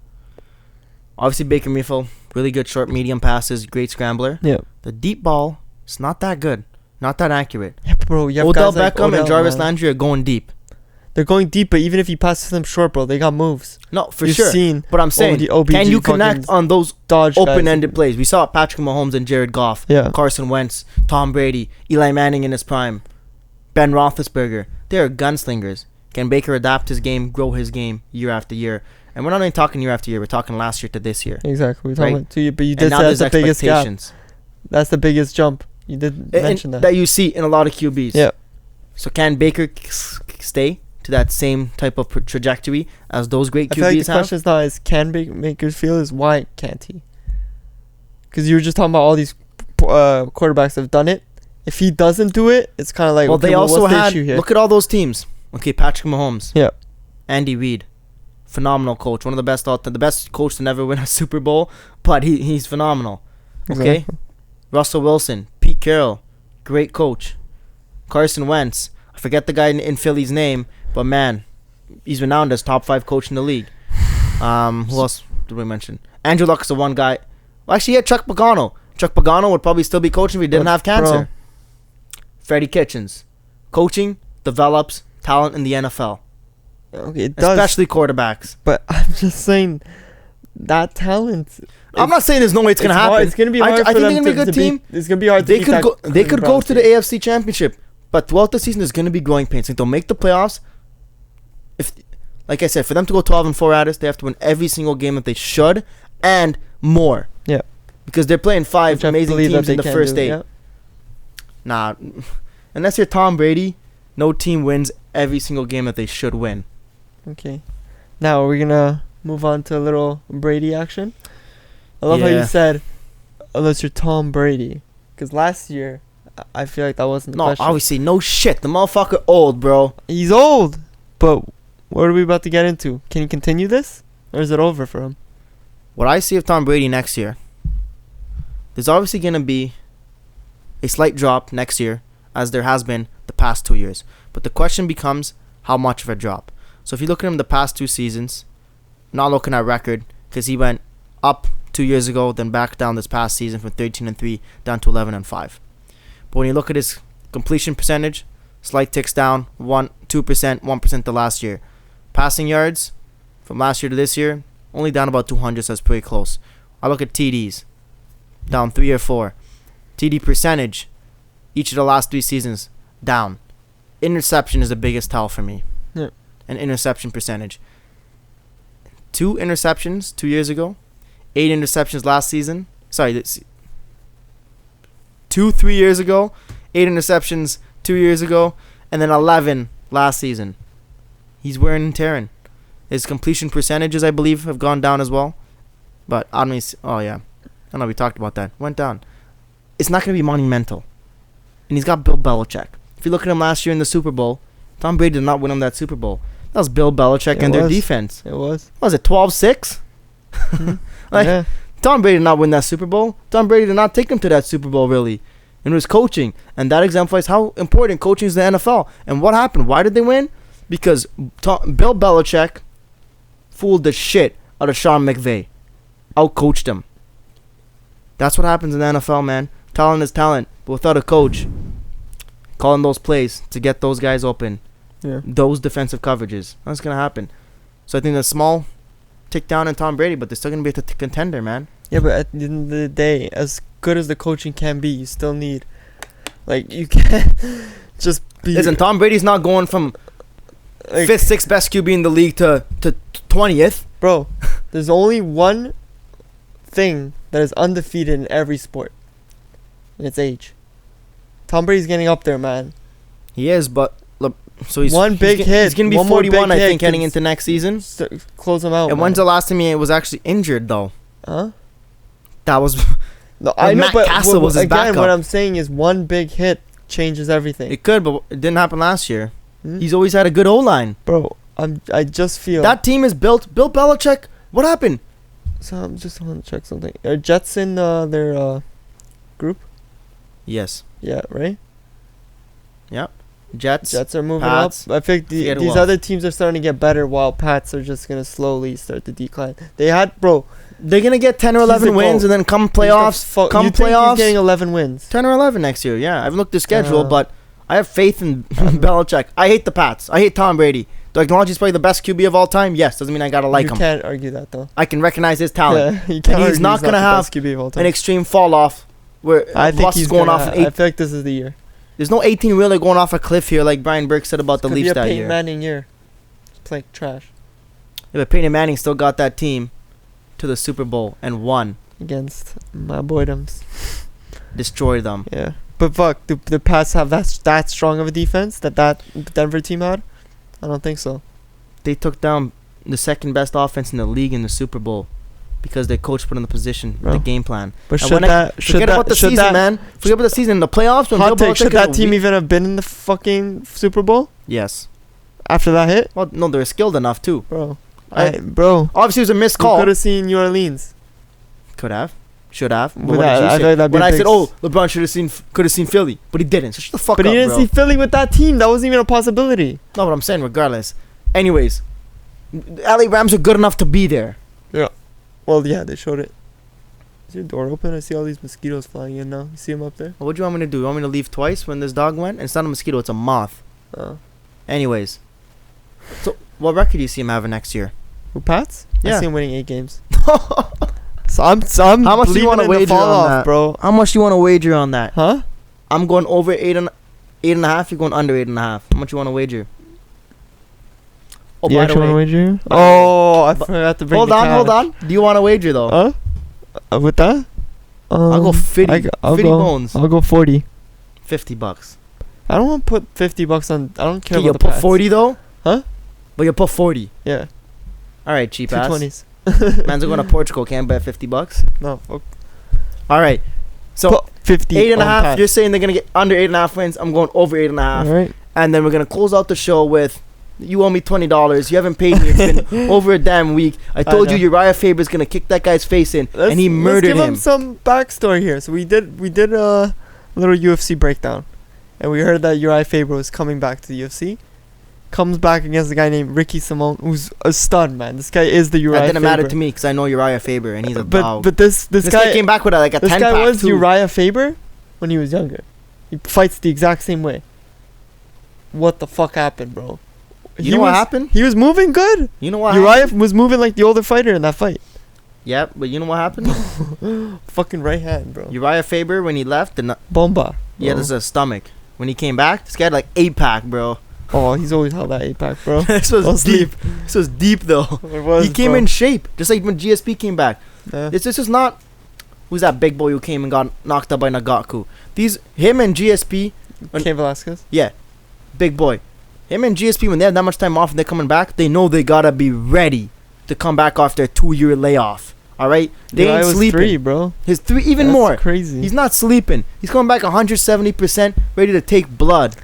Obviously, Baker Mayfield, really good short, medium passes, great scrambler. Yeah. The deep ball, it's not that good, not that accurate. Yeah, bro. You have Odell guys Beckham and Jarvis Landry are going deep. They're going deep, but even if you pass them short, bro, they got moves. No, for sure. Seen but I'm saying, can you connect on those open-ended plays? We saw Patrick Mahomes and Jared Goff, Carson Wentz, Tom Brady, Eli Manning in his prime, Ben Roethlisberger. They're gunslingers. Can Baker adapt his game, grow his game year after year? And we're not only talking year after year. We're talking last year to this year. Exactly. We're talking about 2 years, but you did say that's the biggest gap. That's the biggest jump. You did mention that. That you see in a lot of QBs. Yeah. So can Baker stay to that same type of trajectory as those great QBs have? I feel like the question is not is can Baker feel is why can't he? Because you were just talking about all these quarterbacks that have done it. If he doesn't do it, it's kind of like they also had. Look at all those teams. Okay, Patrick Mahomes. Yeah. Andy Reid, phenomenal coach, one of the best coach to never win a Super Bowl, but he's phenomenal. Okay, Exactly. Russell Wilson, Pete Carroll, great coach. Carson Wentz, I forget the guy in Philly's name, but man, he's renowned as top 5 coach in the league. Who else did we mention? Andrew Luck is the one guy. Well, actually, yeah, Chuck Pagano. Chuck Pagano would probably still be coaching if he didn't have cancer. Freddie Kitchens, coaching develops talent in the NFL, Okay, it does. especially quarterbacks. But I'm just saying that talent. I'm not saying there's no way it's gonna hard- happen. It's gonna be I hard think for they're them gonna be a good to team. It's gonna be hard. They to could go. They could go to the Browns AFC Championship, but throughout the season, there's gonna be growing pains. Like they'll make the playoffs. If, like I said, for them to go 12-4 at us, they have to win every single game that they should, and more. Yeah. Because they're playing 5 Which I amazing believe that teams they in the can first do, 8. yeah. Nah, unless you're Tom Brady, no team wins every single game that they should win. Okay. Now we're gonna move on to a little Brady action. I love how you Yeah. said, unless you're Tom Brady, because last year I feel like that wasn't the No, question. obviously, no shit. The motherfucker old, bro. He's old, but what are we about to get into? Can he continue this, or is it over for him? What I see of Tom Brady next year, there's obviously going to be a slight drop next year, as there has been the past 2 years. But the question becomes, how much of a drop? So if you look at him the past 2 seasons, not looking at record, because he went up 2 years ago, then back down this past season from 13-3 down to 11-5. But when you look at his completion percentage, slight ticks down, 2%, 1% the last year. Passing yards, from last year to this year, only down about 200, so that's pretty close. I look at TDs, down 3 or 4. TD percentage, each of the last 3 seasons, down. Interception is the biggest tell for me. Yeah. An interception percentage. 2 interceptions 2 years ago, 8 interceptions last season. Sorry, 3 years ago, 8 interceptions 2 years ago, and then 11 last season. He's wearing and tearing. His completion percentages, I believe, have gone down as well. But oh yeah, I know we talked about that. Went down. It's not going to be monumental. And he's got Bill Belichick. If you look at him last year in the Super Bowl, Tom Brady did not win him that Super Bowl. That was Bill Belichick and their defense. It was. What was it, 12-6? Yeah. Tom Brady did not win that Super Bowl. Tom Brady did not take them to that Super Bowl, really. And it was coaching. And that exemplifies how important coaching is in the NFL. And what happened? Why did they win? Because Bill Belichick fooled the shit out of Sean McVay. Outcoached him. That's what happens in the NFL, man. Talent is talent. But without a coach calling those plays to get those guys open, Yeah. those defensive coverages, that's going to happen. So I think a small tick down in Tom Brady, but they're still going to be a contender, man. Yeah, but at the end of the day, as good as the coaching can be, you still need, like, you can't just be. Listen, Tom Brady's not going from like, 5th, 6th best QB in the league to 20th. bro, there's only one thing that is undefeated in every sport, and it's age. Tom Brady's getting up there, man. He is, but look, so he's One big he's, hit, He's going to be one more 41, big I think, hit heading can into next season. Close him out. And man. when's the last time he was actually injured, though? Huh? That was No, I know, Matt but Castle was his again, backup. what I'm saying is one big hit changes everything. it could, but it didn't happen last year. Hmm? He's always had a good O-line. Bro, I just feel That team is built. Bill Belichick, what happened? So I'm just want to check something. Are Jets in their group? Yes. Yeah, right. Jets. Jets are moving Pats. up. I think Forget who these else. other teams are starting to get better, while Pats are just gonna slowly start to decline. They had They're going to get 10 or He's 11 the wins, GOAT. and then come you playoffs. Come think playoffs. he's getting 11 wins? 10 or 11 next year, yeah. I haven't looked at the schedule, Uh, but I have faith in Belichick. I hate the Pats. I hate Tom Brady. Do I acknowledge he's probably the best QB of all time? Yes. Doesn't mean I got to like you him. can't argue that though. I can recognize his talent. Yeah, you can't he's argue not gonna the have best QB of all time. An extreme fall off where I think Russ he's is going gonna off. I feel like this is the year. There's no 18-wheeler going off a cliff here like Brian Burke said about the Could Leafs be a that Peyton year. Manning year. Play trash Yeah, but Peyton Manning still got that team to the Super Bowl and won. against my boydoms. Destroyed them. Yeah, but fuck, the Pats have that strong of a defense that Denver team had? I don't think so. They took down the second best offense in the league in the Super Bowl because their coach put in the position with Bro. the game plan. But And should forget about the season, man. Forget about the season. In the playoffs, when hot Bill take, Belichick should is that a team weak- even have been in the fucking Super Bowl? Yes. After that hit, Well, no, they're skilled enough too. bro. I- Bro, Obviously, it was a missed you call. could have seen New Orleans. Could have. Should have. But But what did you I say? thought that'd be When a I big said, oh, LeBron could have seen Philly, but he didn't. So shut the fuck But up, he didn't bro. see Philly with that team. That wasn't even a possibility. No, but I'm saying regardless. Anyways, the LA Rams are good enough to be there. Well, yeah, they showed it. Is your door open? I see all these mosquitoes flying in now. You see them up there? What do you want me to do? You want me to leave twice when this dog went? And it's not a mosquito, it's a moth. Oh. Anyways. So, what record do you see him having next year? Who, Pats? Yeah. I see him winning 8 games. So I'm How much do you want to wager fall on off, that? bro? How much do you want to wager on that? Huh? I'm going over 8.5. You're going under 8.5. How much you want to wager? Oh, You by the actually want to way. wager? By the Oh, I But- forgot to bring Hold the on, cash. hold on. Do you want to wager though? Huh? With that? I'll go 50. I'll 50 go, bones. I'll go 40. $50. I don't want to put $50 on. I don't care Okay, about you'll the put Pats. 40 though? Huh? But you'll put 40. Yeah. All right, cheap ass. 220s. Man's going to Portugal. Can't bet $50. No. Fuck. All right. So Put 50. 8.5. on Pats. You're saying they're gonna get under 8.5 wins. I'm going over 8.5. All right. And then we're gonna close out the show with, you owe me $20. You haven't paid me. It's been over a damn week. I told you know. Uriah Faber's gonna kick that guy's face in, and he murdered Let's give him. him some backstory here. So we did a little UFC breakdown, and we heard that Uriah Faber was coming back to the UFC. Comes back against a guy named Ricky Simone, who's a stud, man. This guy is the Uriah That didn't Faber. matter to me because I know Uriah Faber, and he's a But dog. but this This guy came back with like a 10 this guy pack was too. Uriah Faber when he was younger. He fights the exact same way. What the fuck happened, bro? You know what happened? He was moving good. You know what happened? Uriah was moving like the older fighter in that fight. Yep, but you know what happened? Fucking right hand, bro. Uriah Faber, when he left, Bomba. he had bro. his stomach. When he came back, this guy had like 8-pack, bro. Oh, he's always held that 8-pack, bro. This was Don't sleep. deep. This was deep, though. It was, He came bro. in shape, just like when GSP came back. Yeah. It's just not. Who's that big boy who came and got knocked out by Nagaku? Him and GSP, Cain Velasquez. big boy. Him and GSP, when they have that much time off and they're coming back, they know they gotta be ready to come back after a 2-year layoff. All right, they Uriah ain't was sleeping. 3, bro. His 3, even That's more. crazy. He's not sleeping. He's coming back 170%, ready to take blood.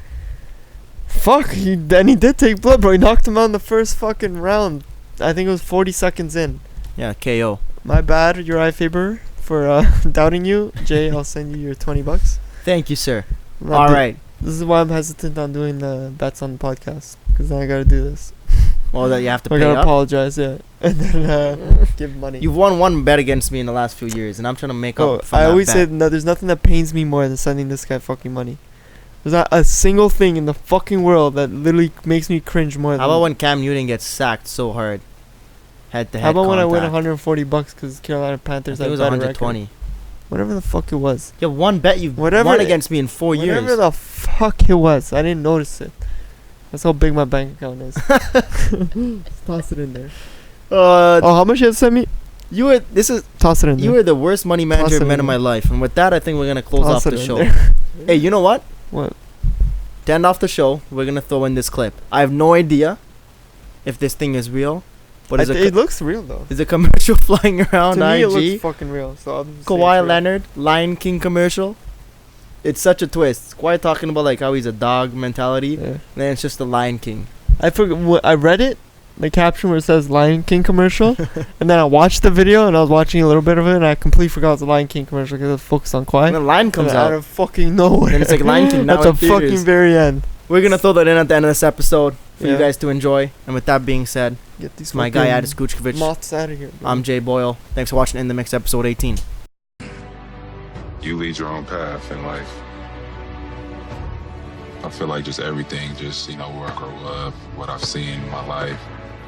Fuck, he did take blood, bro. He knocked him out in the first fucking round. I think it was 40 seconds in. Yeah, KO. My bad, Uriah Faber, for doubting you. Jay, I'll send you your $20. Thank you, sir. I'm not All do- right. This is why I'm hesitant on doing the bets on the podcast, because then I gotta do this. Well, that you have to I pay gotta up. apologize, yeah, and then give money. You've won one bet against me in the last few years, and I'm trying to make Oh, up. From I that always bet. say no. There's nothing that pains me more than sending this guy fucking money. There's not a single thing in the fucking world that literally makes me cringe more. How about when Cam Newton gets sacked so hard? Head to head. How about when I win contact? $140 because Carolina I Panthers think it had was a better 120. record? Whatever the fuck it was. You have one bet you've Whatever won it- against me in 4 years. Whatever the fuck it was, I didn't notice it. That's how big my bank account is. Just toss it in there. Oh, how much you sent me? You were Toss it in there. you were the worst money manager Toss I've it met in in my there. life, and with that, I think we're gonna close Toss off it the in show. there. Hey, you know what? What? To end off the show, we're gonna throw in this clip. I have no idea if this thing is real, but It looks real though. is a commercial flying around To me, it IG. looks fucking real. So I'll just say Kawhi it's real. Leonard, Lion King commercial. It's such a twist. Kawhi talking about like how he's a dog mentality, Yeah. and then it's just the Lion King. I forgot. I read it, the caption where it says Lion King commercial, and then I watched the video and I was watching a little bit of it and I completely forgot it was a Lion King commercial because I was focused on And Kawhi. then Lion comes And out out. of fucking nowhere. And it's like Lion King now At in the theaters. fucking very end. We're gonna throw that in at the end of this episode for you Yeah. guys to enjoy. And with that being said, Get these it's my guy fucking Adis Kucukovic. moths out of here. Bro. I'm Jay Boyal. Thanks for watching In the Mix episode 18. You lead your own path in life. I feel like just everything, where I grow up, what I've seen in my life,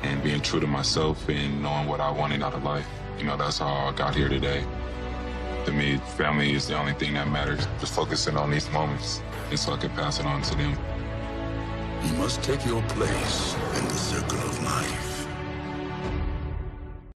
and being true to myself and knowing what I wanted out of life. That's how I got here today. To me, family is the only thing that matters. Just focusing on these moments, and so I can pass it on to them. You must take your place in the circle of life.